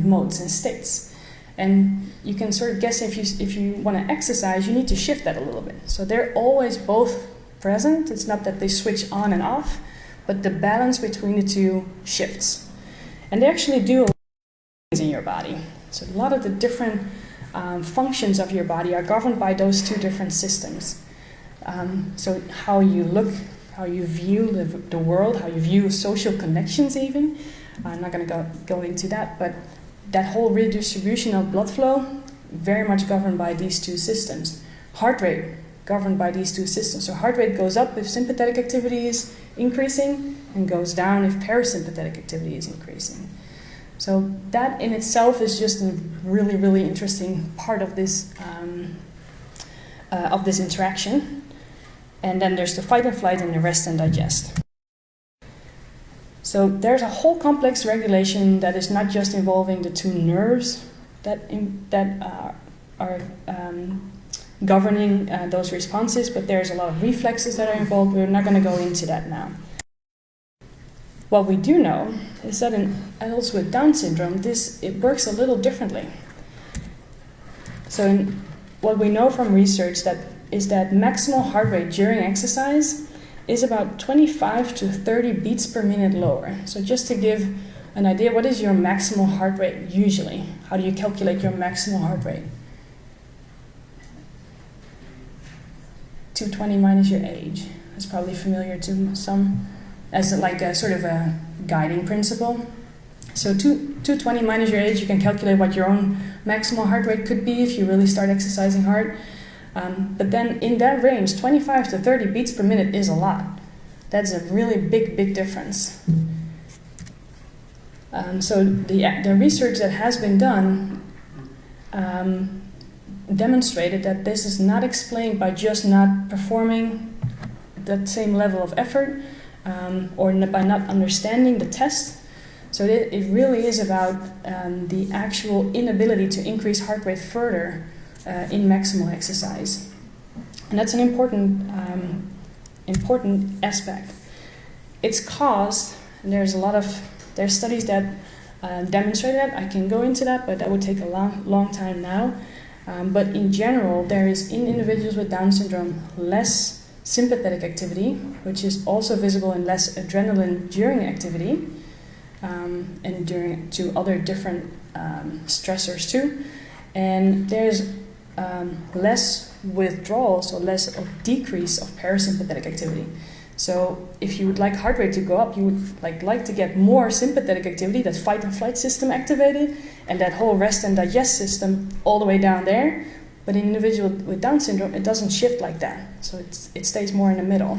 modes and states. And you can sort of guess if you want to exercise, you need to shift that a little bit. So they're always both present. It's not that they switch on and off, but the balance between the two shifts. And they actually do a lot of things in your body. So a lot of the different functions of your body are governed by those two different systems. So how you look, how you view the world, how you view social connections even. I'm not going to go into that, but that whole redistribution of blood flow, very much governed by these two systems. Heart rate, governed by these two systems. So heart rate goes up if sympathetic activity is increasing and goes down if parasympathetic activity is increasing. So that in itself is just a really, really interesting part of this interaction. And then there's the fight and flight and the rest and digest. So there's a whole complex regulation that is not just involving the two nerves that are governing those responses, but there's a lot of reflexes that are involved. We're not going to go into that now. What we do know is that in adults with Down syndrome, it works a little differently. So what we know from research is that maximal heart rate during exercise is about 25 to 30 beats per minute lower. So just to give an idea, what is your maximal heart rate usually? How do you calculate your maximal heart rate? 220 minus your age. That's probably familiar to some as like a sort of a guiding principle. So 220 minus your age, you can calculate what your own maximal heart rate could be if you really start exercising hard. But then in that range, 25 to 30 beats per minute is a lot. That's a really big difference. So the research that has been done demonstrated that this is not explained by just not performing that same level of effort or by not understanding the test. So it really is about the actual inability to increase heart rate further in maximal exercise. And that's an important aspect. It's caused, and there's studies that demonstrate that. I can go into that, but that would take a long time now. But in general, there is in individuals with Down syndrome less sympathetic activity, which is also visible in less adrenaline during activity and during to other different stressors too. And there's less withdrawal, so less of decrease of parasympathetic activity. So if you would like heart rate to go up, you would like to get more sympathetic activity, that fight and flight system activated, and that whole rest and digest system all the way down there. But in an individual with Down syndrome, it doesn't shift like that. So it stays more in the middle.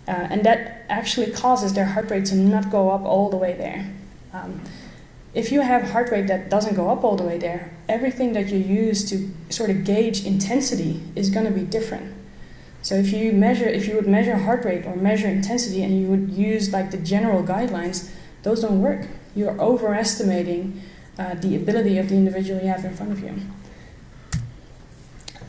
And that actually causes their heart rate to not go up all the way there. If you have heart rate that doesn't go up all the way there, everything that you use to sort of gauge intensity is going to be different. So if you would measure heart rate or measure intensity and you would use like the general guidelines, those don't work. You're overestimating the ability of the individual you have in front of you.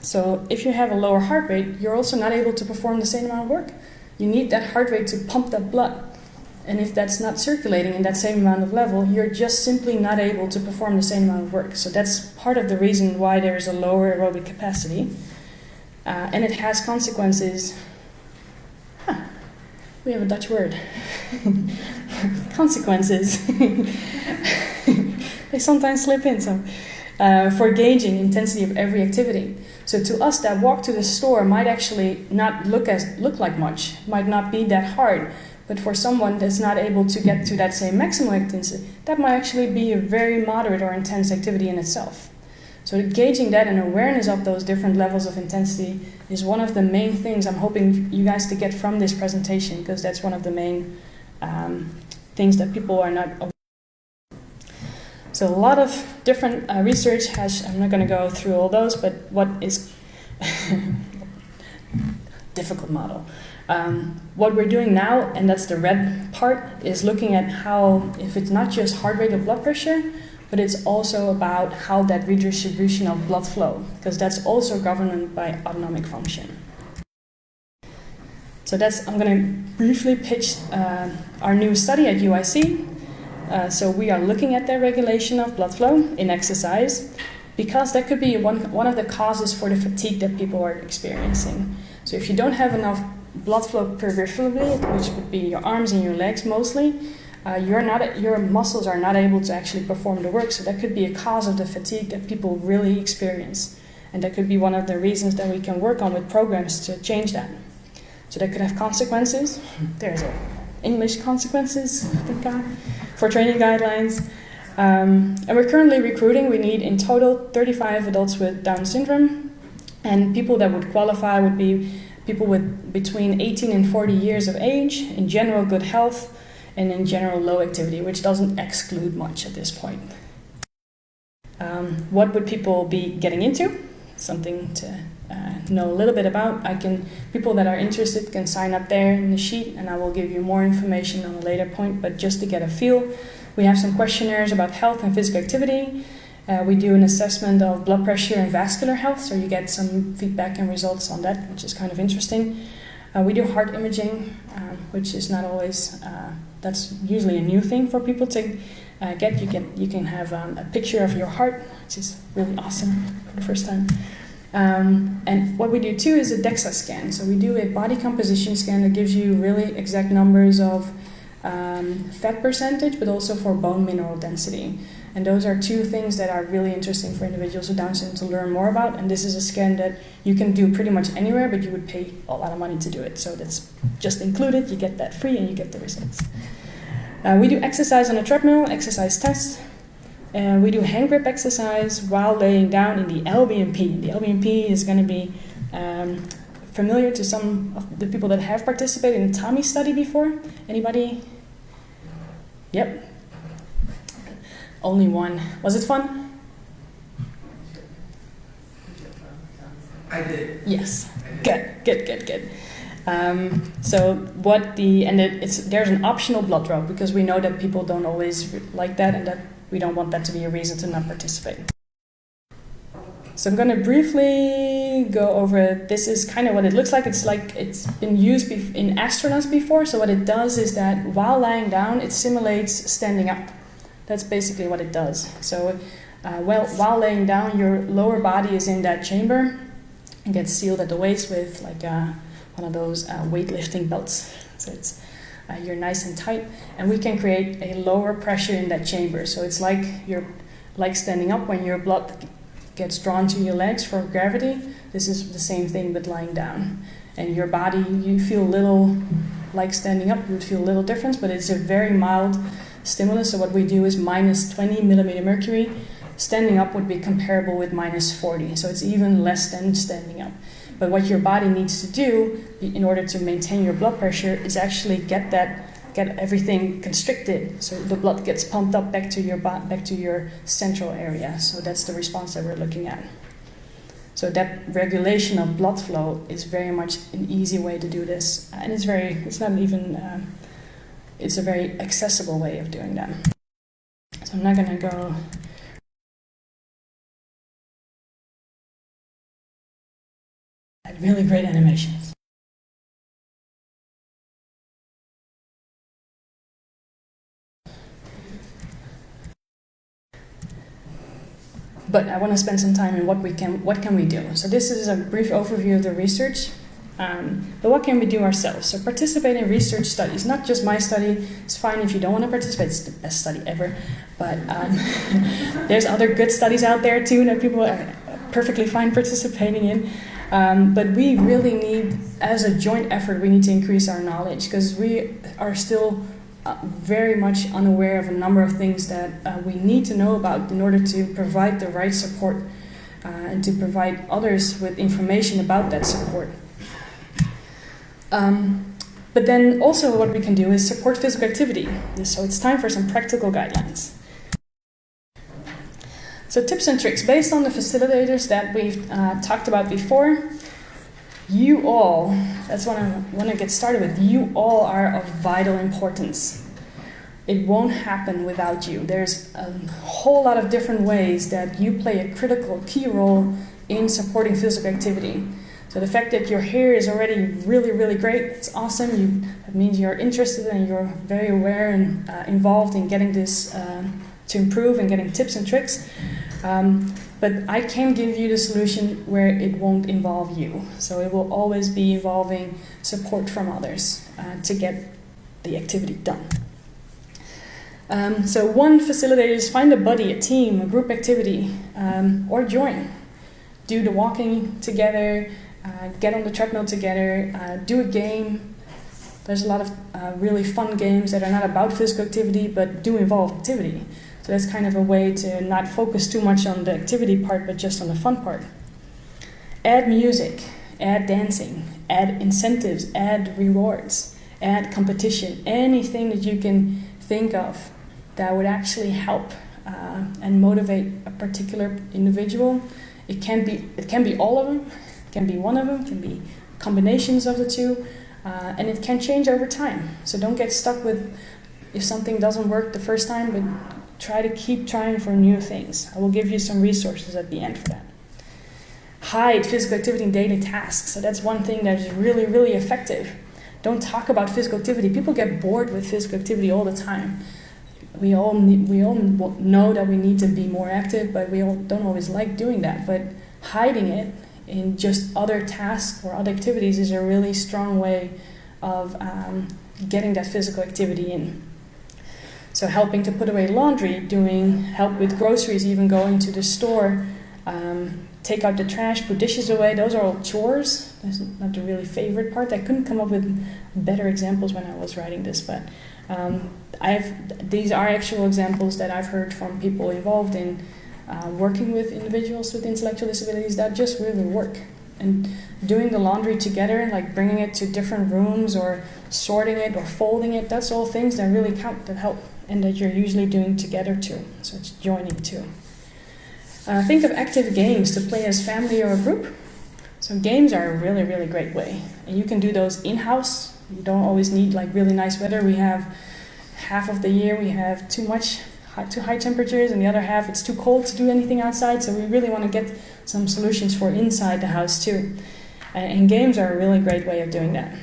So if you have a lower heart rate, you're also not able to perform the same amount of work. You need that heart rate to pump that blood. And if that's not circulating in that same amount of level, you're just simply not able to perform the same amount of work. So that's part of the reason why there's a lower aerobic capacity. And it has consequences. We have a Dutch word. Consequences. They sometimes slip in. So, for gauging intensity of every activity. So to us, that walk to the store might actually not look like much, might not be that hard. But for someone that's not able to get to that same maximum intensity, that might actually be a very moderate or intense activity in itself. So gauging that and awareness of those different levels of intensity is one of the main things I'm hoping you guys to get from this presentation, because that's one of the main things that people are not aware of. So a lot of different research has, I'm not going to go through all those, but what is difficult model. What we're doing now, and that's the red part, is looking at how, if it's not just heart rate or blood pressure, but it's also about how that redistribution of blood flow, because that's also governed by autonomic function. So I'm going to briefly pitch our new study at UIC. So we are looking at the regulation of blood flow in exercise, because that could be one of the causes for the fatigue that people are experiencing. So if you don't have enough blood flow peripherally, which would be your arms and your legs mostly, your muscles are not able to actually perform the work. So that could be a cause of the fatigue that people really experience. And that could be one of the reasons that we can work on with programs to change that. So that could have consequences. There's English consequences, thank God, for training guidelines. And we're currently recruiting. We need in total 35 adults with Down syndrome. And people that would qualify would be people with between 18 and 40 years of age, in general good health, and in general low activity, which doesn't exclude much at this point. What would people be getting into? Something to know a little bit about. People that are interested can sign up there in the sheet, and I will give you more information on a later point, but just to get a feel. We have some questionnaires about health and physical activity. We do an assessment of blood pressure and vascular health, so you get some feedback and results on that, which is kind of interesting. We do heart imaging, which is not always, that's usually a new thing for people to get. You can have a picture of your heart, which is really awesome for the first time. And what we do too is a DEXA scan. So we do a body composition scan that gives you really exact numbers of fat percentage, but also for bone mineral density. And those are two things that are really interesting for individuals with Down syndrome to learn more about. And this is a scan that you can do pretty much anywhere, but you would pay a lot of money to do it. So that's just included. You get that free and you get the results. We do exercise on a treadmill, exercise test. We do hand grip exercise while laying down in the LBMP. The LBMP is going to be familiar to some of the people that have participated in the Tommy study before. Anybody? Yep. Only one. Was it fun? I did. Yes. Good. There's an optional blood draw, because we know that people don't always like that, and that we don't want that to be a reason to not participate. So I'm going to briefly go over, this is kind of what it looks like. It's been used in astronauts before. So what it does is that while lying down, it simulates standing up. That's basically what it does. So while laying down, your lower body is in that chamber and gets sealed at the waist with one of those weightlifting belts. So you're nice and tight, and we can create a lower pressure in that chamber. So it's like standing up when your blood gets drawn to your legs for gravity. This is the same thing with lying down. And your body, you feel little like standing up, you would feel a little difference, but it's a very mild stimulus. So what we do is minus 20 millimeter mercury. Standing up would be comparable with minus 40. So it's even less than standing up. But what your body needs to do in order to maintain your blood pressure is actually get everything constricted, so the blood gets pumped up back to your central area. So that's the response that we're looking at. So that regulation of blood flow is very much an easy way to do this, and it's a very accessible way of doing that. So I'm not going to go. Really great animations. but I want to spend some time on what can we do. So this is a brief overview of the research. But what can we do ourselves? So participate in research studies, not just my study. It's fine if you don't want to participate, it's the best study ever. But there's other good studies out there too that people are perfectly fine participating in. But we really need, as a joint effort, we need to increase our knowledge because we are still very much unaware of a number of things that we need to know about in order to provide the right support and to provide others with information about that support. But then also what we can do is support physical activity. So it's time for some practical guidelines. So tips and tricks based on the facilitators that we've talked about before. You all, that's what I want to get started with. You all are of vital importance. It won't happen without you. There's a whole lot of different ways that you play a critical key role in supporting physical activity. So the fact that you're here is already really, really great. It's awesome. That means you're interested and you're very aware and involved in getting this to improve and getting tips and tricks. But I can give you the solution where it won't involve you. So it will always be involving support from others to get the activity done. So one facilitator is find a buddy, a team, a group activity, or join. Do the walking together, get on the treadmill together, do a game. There's a lot of really fun games that are not about physical activity but do involve activity. So that's kind of a way to not focus too much on the activity part, but just on the fun part. Add music, add dancing, add incentives, add rewards, add competition, anything that you can think of that would actually help and motivate a particular individual. It can be all of them, it can be one of them, it can be combinations of the two, and it can change over time. So don't get stuck with if something doesn't work the first time, but try to keep trying for new things. I will give you some resources at the end for that. Hide physical activity in daily tasks. So that's one thing that is really, really effective. Don't talk about physical activity. People get bored with physical activity all the time. We all know that we need to be more active, but we all don't always like doing that. But hiding it in just other tasks or other activities is a really strong way of getting that physical activity in. So helping to put away laundry, help with groceries, even going to the store, take out the trash, put dishes away, those are all chores. That's not the really favorite part. I couldn't come up with better examples when I was writing this, but these are actual examples that I've heard from people involved in working with individuals with intellectual disabilities that just really work. And doing the laundry together, like bringing it to different rooms or sorting it or folding it, that's all things that really count, that help, and that you're usually doing together too. So it's joining too. Think of active games to play as family or a group. So games are a really, really great way. And you can do those in-house. You don't always need like really nice weather. We have half of the year we have too high temperatures, and the other half it's too cold to do anything outside. So we really want to get some solutions for inside the house too. And games are a really great way of doing that.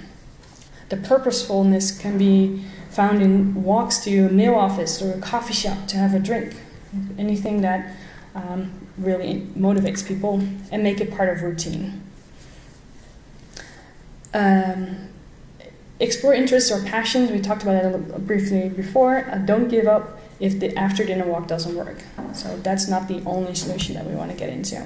The purposefulness can be found in walks to a mail office or a coffee shop to have a drink. Anything that really motivates people and make it part of routine. Explore interests or passions. We talked about that briefly before. Don't give up if the after dinner walk doesn't work. So that's not the only solution that we want to get into.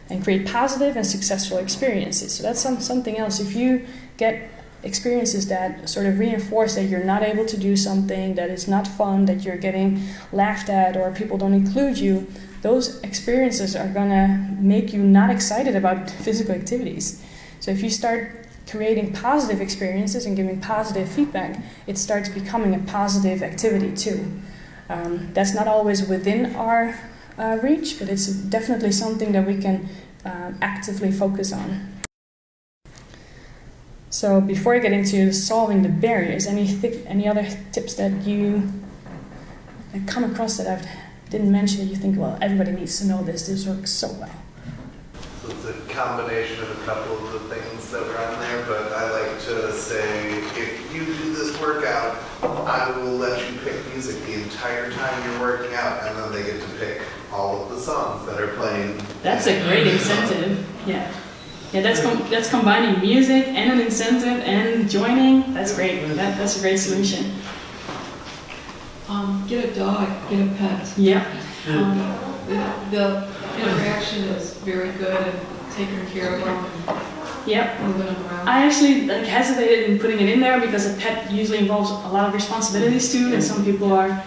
And create positive and successful experiences. So that's something else. If you get experiences that sort of reinforce that you're not able to do something, that is not fun, that you're getting laughed at, or people don't include you, those experiences are going to make you not excited about physical activities. So if you start creating positive experiences and giving positive feedback, it starts becoming a positive activity too. That's not always within our reach, but it's definitely something that we can actively focus on. So before I get into solving the barriers, any other tips that you come across that I didn't mention that you think, well, everybody needs to know this works so well? So it's a combination of a couple of the things that were on there, but I like to say, if you do this workout, I will let you pick music the entire time you're working out, and then they get to pick all all of the songs that are playing. That's a great incentive. Yeah. Yeah, that's combining music and an incentive and joining. That's great. That's a great solution. Get a dog, get a pet. Yeah. The interaction is very good and taking care of them Yep. and moving them around. I actually hesitated in putting it in there because a pet usually involves a lot of responsibilities too, and some people are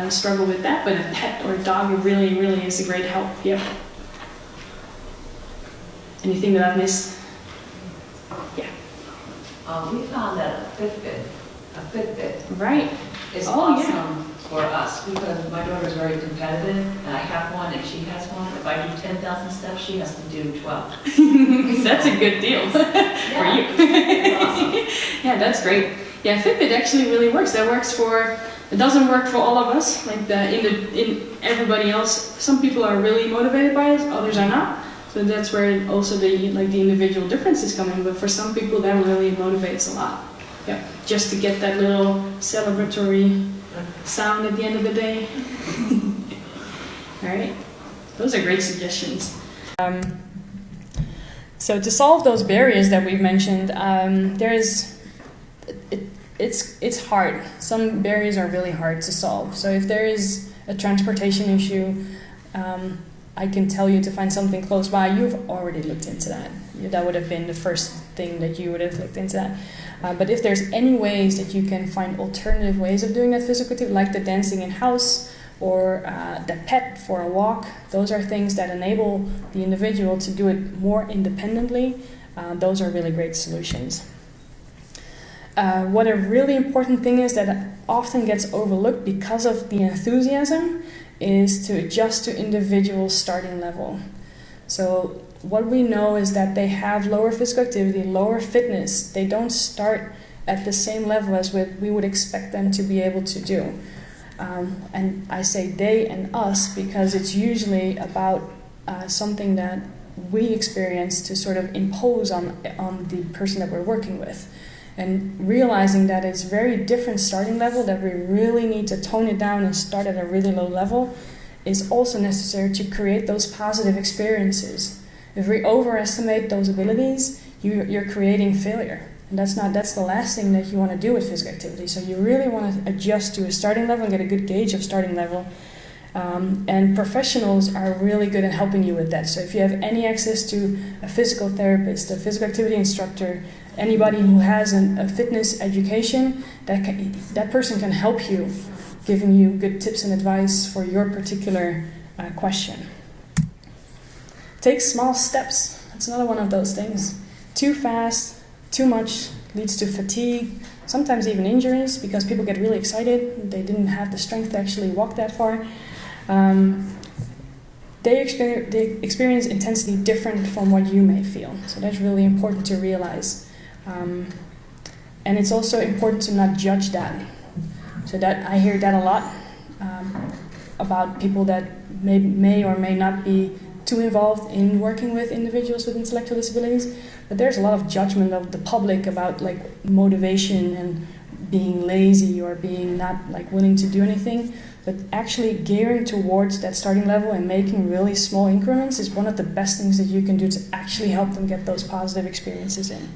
struggle with that. But a pet or a dog really is a great help. Yep. Anything that I've missed? Yeah. We found that a Fitbit Right. is Oh, awesome for us because my daughter's very competitive and I have one and she has one. If I do 10,000 steps, she has to do 12. That's a good deal for you. It's awesome. Yeah, that's great. Yeah, Fitbit actually really works. That works for. It doesn't work for all of us. Like in everybody else, some people are really motivated by it, others are not. So that's where also the individual differences come in. But for some people, that really motivates a lot. Yeah, just to get that little celebratory sound at the end of the day. All right, those are great suggestions. So to solve those barriers that we've mentioned, it's hard. Some barriers are really hard to solve. So if there is a transportation issue, I can tell you to find something close by. You've already looked into that. That would have been the first thing that you would have looked into that. But if there's any ways that you can find alternative ways of doing that physical activity, like the dancing in-house or the pet for a walk, those are things that enable the individual to do it more independently. Those are really great solutions. What a really important thing is that often gets overlooked because of the enthusiasm is to adjust to individual starting level. So what we know is that they have lower physical activity, lower fitness. They don't start at the same level as what we would expect them to be able to do. And I say they and us because it's usually about something that we experience to sort of impose on the person that we're working with. And realizing that it's very different starting level, that we really need to tone it down and start at a really low level, is also necessary to create those positive experiences. If we overestimate those abilities, you're creating failure. And that's the last thing that you want to do with physical activity. So you really want to adjust to a starting level and get a good gauge of starting level. And professionals are really good at helping you with that. So if you have any access to a physical therapist, a physical activity instructor, anybody who has a fitness education, that person can help you, giving you good tips and advice for your particular question. Take small steps. That's another one of those things. Too fast, too much leads to fatigue, sometimes even injuries because people get really excited. They didn't have the strength to actually walk that far. They experience intensity different from what you may feel. So that's really important to realize. And it's also important to not judge that. So that I hear that a lot about people that may or may not be too involved in working with individuals with intellectual disabilities. But there's a lot of judgment of the public about like motivation and being lazy or being not like willing to do anything. But actually gearing towards that starting level and making really small increments is one of the best things that you can do to actually help them get those positive experiences in.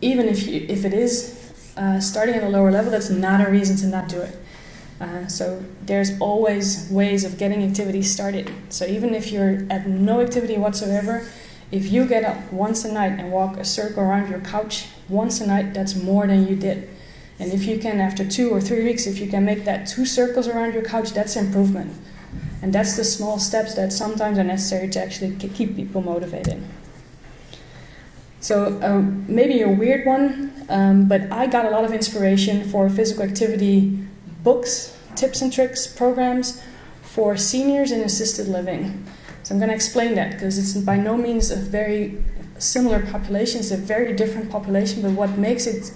Even if it is starting at a lower level, that's not a reason to not do it. So there's always ways of getting activities started. So even if you're at no activity whatsoever, if you get up once a night and walk a circle around your couch once a night, that's more than you did. And if you can, after 2 or 3 weeks, if you can make that 2 circles around your couch, that's improvement. And that's the small steps that sometimes are necessary to actually keep people motivated. So maybe a weird one, but I got a lot of inspiration for physical activity books, tips and tricks, programs for seniors in assisted living. So I'm going to explain that because it's by no means a very similar population. It's a very different population, but what makes it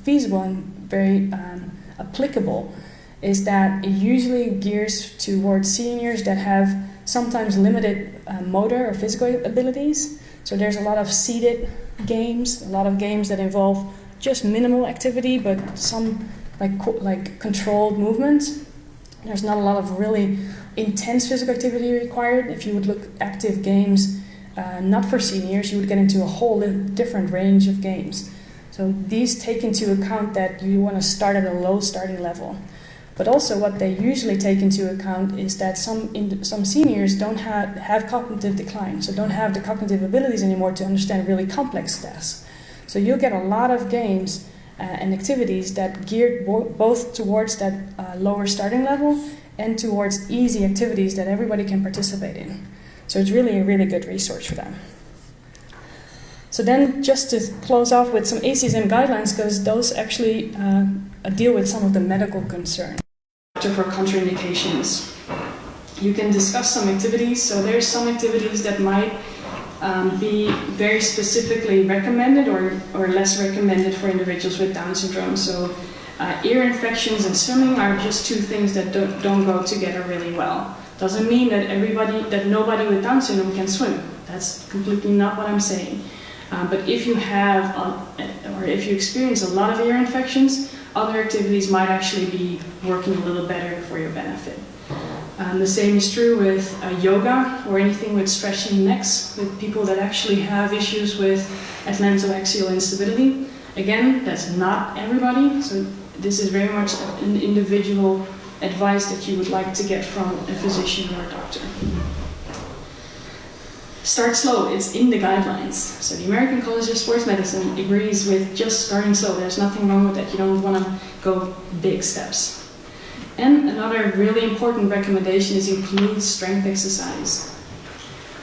feasible and very applicable is that it usually gears towards seniors that have sometimes limited motor or physical abilities. So there's a lot of seated games, a lot of games that involve just minimal activity, but some like controlled movements. There's not a lot of really intense physical activity required. If you would look at active games, not for seniors, you would get into a whole different range of games. So these take into account that you want to start at a low starting level. But also what they usually take into account is that some seniors don't have cognitive decline, so don't have the cognitive abilities anymore to understand really complex tasks. So you'll get a lot of games and activities that geared both towards that lower starting level and towards easy activities that everybody can participate in. So it's really a really good resource for them. So then just to close off with some ACSM guidelines, because those actually deal with some of the medical concerns. For contraindications, you can discuss some activities. So there's some activities that might be very specifically recommended or less recommended for individuals with Down syndrome. So ear infections and swimming are just two things that don't go together really well. Doesn't mean that nobody with Down syndrome can swim. That's completely not what I'm saying. But if you have or if you experience a lot of ear infections, other activities might actually be working a little better for your benefit. The same is true with yoga or anything with stretching necks, with people that actually have issues with atlantoaxial instability. Again, that's not everybody, so this is very much an individual advice that you would like to get from a physician or a doctor. Start slow, it's in the guidelines. So the American College of Sports Medicine agrees with just starting slow. There's nothing wrong with that. You don't want to go big steps. And another really important recommendation is include strength exercise.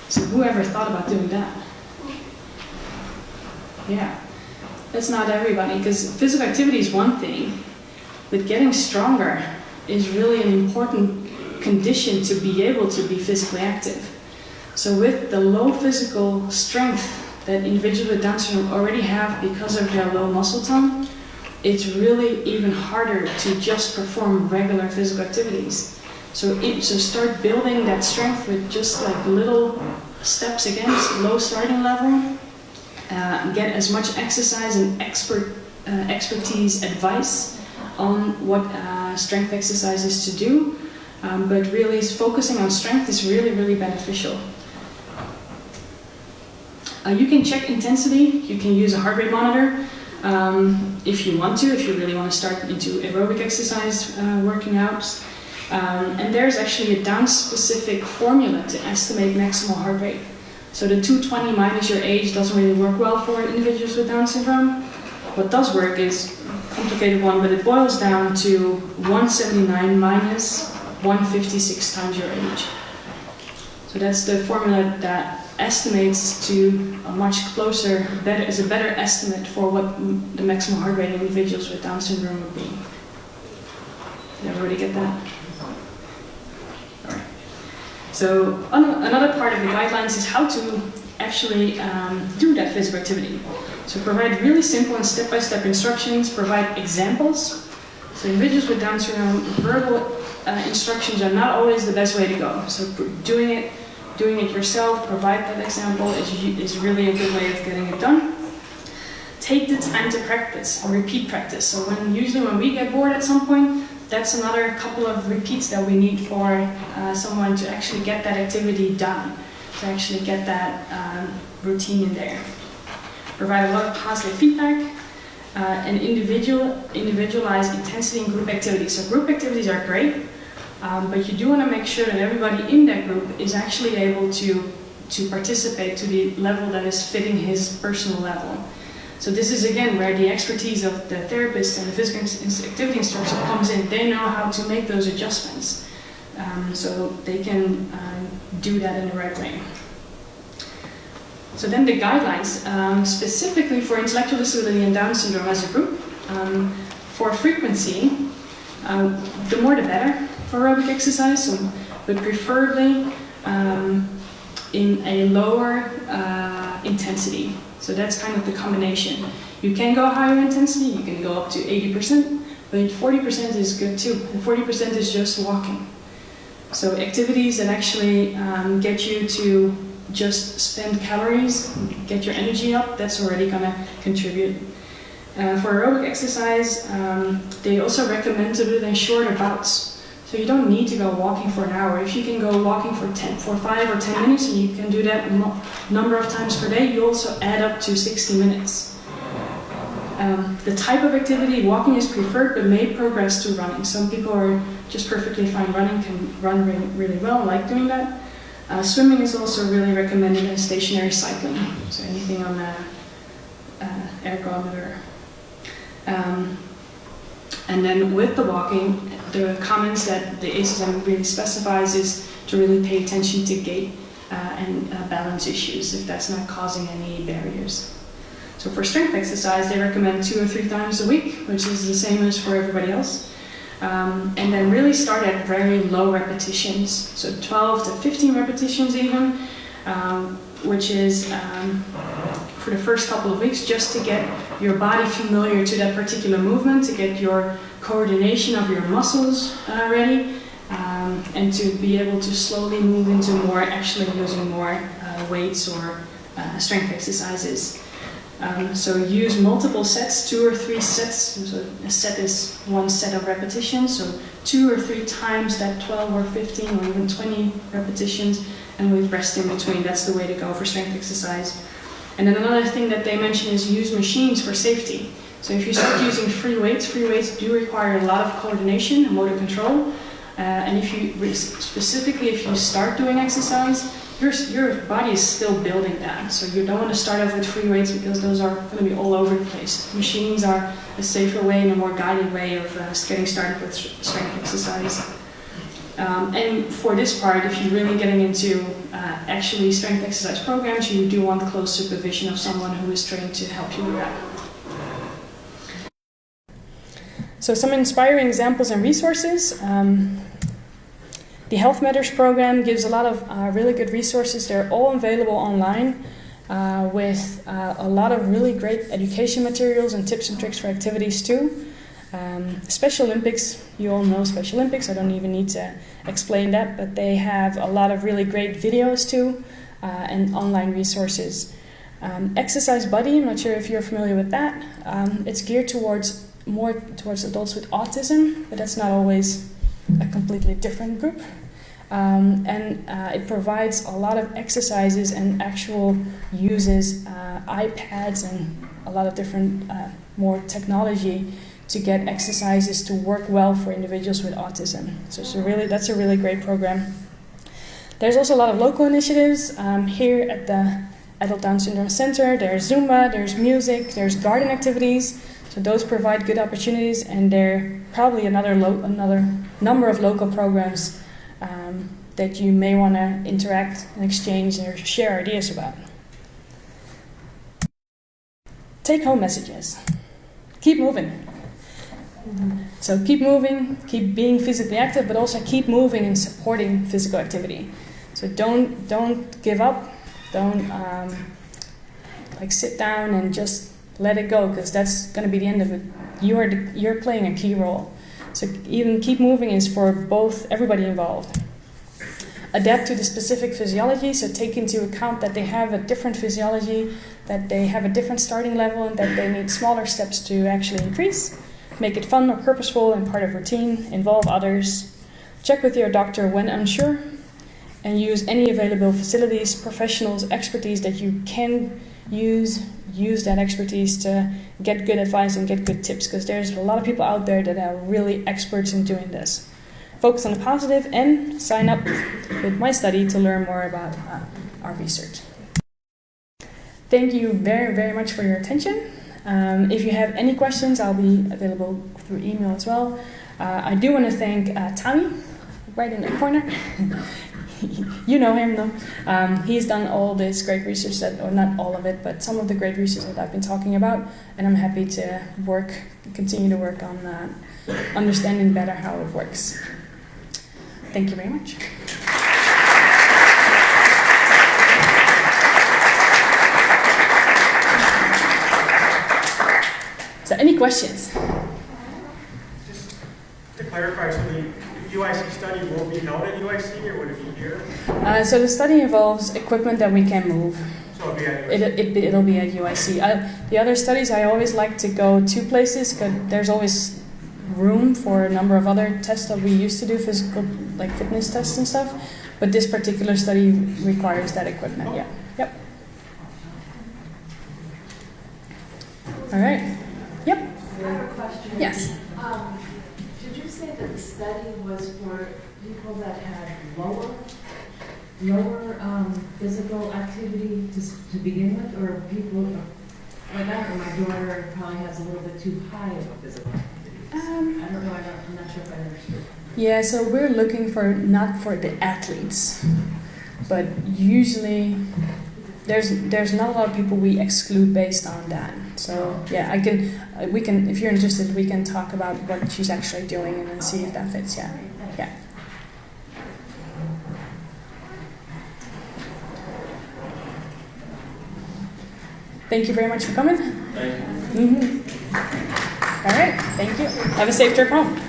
So whoever thought about doing that? Yeah, that's not everybody, because physical activity is one thing, but getting stronger is really an important condition to be able to be physically active. So with the low physical strength that individuals with Down syndrome already have because of their low muscle tone, it's really even harder to just perform regular physical activities. So start building that strength with just like little steps against low starting level. Get as much exercise and expertise advice on what strength exercises to do. But really focusing on strength is really, really beneficial. You can check intensity. You can use a heart rate monitor if you want to, if you really want to start into aerobic exercise working out. And there's actually a Down-specific formula to estimate maximal heart rate. So the 220 minus your age doesn't really work well for individuals with Down syndrome. What does work is a complicated one, but it boils down to 179 minus 156 times your age. So that's the formula that estimates to a much closer, is a better estimate for what the maximum heart rate in individuals with Down syndrome would be. Did everybody get that? All right. So another part of the guidelines is how to actually do that physical activity. So provide really simple and step-by-step instructions, provide examples. So individuals with Down syndrome, verbal instructions are not always the best way to go. So doing it yourself, provide that example is really a good way of getting it done. Take the time to practice and repeat practice. So usually when we get bored at some point, that's another couple of repeats that we need for someone to actually get that activity done, to actually get that routine in there. Provide a lot of positive feedback and individualize intensity in group activities. So group activities are great. But you do want to make sure that everybody in that group is actually able to participate to the level that is fitting his personal level. So this is again where the expertise of the therapist and the physical activity instructor comes in. They know how to make those adjustments so they can do that in the right way. So then the guidelines, specifically for intellectual disability and Down syndrome as a group, for frequency, the more the better for aerobic exercise, but preferably in a lower intensity. So that's kind of the combination. You can go higher intensity, you can go up to 80%, but 40% is good too. And 40% is just walking. So activities that actually get you to just spend calories, get your energy up, that's already going to contribute. For aerobic exercise, they also recommend to do it in shorter bouts. So you don't need to go walking for an hour. If you can go walking for 5 or 10 minutes, and you can do that number of times per day, you also add up to 60 minutes. The type of activity, walking is preferred, but may progress to running. Some people are just perfectly fine running, can run really well, like doing that. Swimming is also really recommended, and stationary cycling, so anything on the ergometer. And then with the walking, the comments that the ACSM really specifies is to really pay attention to gait and balance issues, if that's not causing any barriers. So for strength exercise, they recommend 2 or 3 times a week, which is the same as for everybody else. And then really start at very low repetitions, so 12 to 15 repetitions even, which is for the first couple of weeks, just to get your body familiar to that particular movement, to get your coordination of your muscles ready, and to be able to slowly move into more, actually using more weights or strength exercises. So use multiple sets, 2 or 3 sets. So a set is 1 set of repetitions, so 2 or 3 times that 12 or 15 or even 20 repetitions, and with rest in between. That's the way to go for strength exercise. And then another thing that they mention is use machines for safety. So if you start using free weights do require a lot of coordination and motor control. And if you specifically, if you start doing exercise, your body is still building that. So you don't want to start off with free weights because those are going to be all over the place. Machines are a safer way and a more guided way of getting started with strength exercise. And for this part, if you're really getting into actually strength exercise programs, you do want close supervision of someone who is trained to help you with that. So some inspiring examples and resources. The Health Matters program gives a lot of really good resources. They're all available online with a lot of really great education materials and tips and tricks for activities too. Special Olympics, you all know Special Olympics, I don't even need to explain that, but they have a lot of really great videos too and online resources. Exercise Buddy, I'm not sure if you're familiar with that. It's geared more towards adults with autism, but that's not always a completely different group. It provides a lot of exercises and actual uses iPads and a lot of different more technology to get exercises to work well for individuals with autism. So that's a really great program. There's also a lot of local initiatives here at the Adult Down Syndrome Center. There's Zumba, there's music, there's garden activities. So those provide good opportunities, and there are probably another number of local programs that you may want to interact and exchange or share ideas about. Take home messages. Keep moving. So keep moving, keep being physically active, but also keep moving and supporting physical activity. So don't give up. Don't sit down and just let it go, because that's going to be the end of it. You're playing a key role. So even keep moving is for everybody involved. Adapt to the specific physiology, so take into account that they have a different physiology, that they have a different starting level, and that they need smaller steps to actually increase. Make it fun or purposeful and part of routine. Involve others. Check with your doctor when unsure, and use any available facilities, professionals, expertise that you can use. Use that expertise to get good advice and get good tips, because there's a lot of people out there that are really experts in doing this. Focus on the positive and sign up with my study to learn more about our research. Thank you very, very much for your attention. If you have any questions, I'll be available through email as well. I do want to thank Tommy, right in the corner. You know him though. He's done all this great research or not all of it, but some of the great research that I've been talking about, and I'm happy to continue to work on understanding better how it works. Thank you very much. So any questions? Just to clarify, so the UIC study will be held at UIC, or would it be here? So the study involves equipment that we can move. So it'll be at UIC? It'll be at UIC. The other studies, I always like to go to places, because there's always room for a number of other tests that we used to do, physical, like fitness tests and stuff. But this particular study requires that equipment, yeah. Yep. All right. Yep. I have a question. Yes. Did you say that the study was for people that had lower physical activity to begin with, or people, like I don't know, my daughter probably has a little bit too high of a physical activity. I don't know, I'm not sure if I understood. Yeah, so we're looking for, not for the athletes, but usually there's not a lot of people we exclude based on that. So yeah, we can, if you're interested, we can talk about what she's actually doing and then see if that fits, yeah. Yeah. Thank you very much for coming. Thank you. All right, thank you. Have a safe trip home.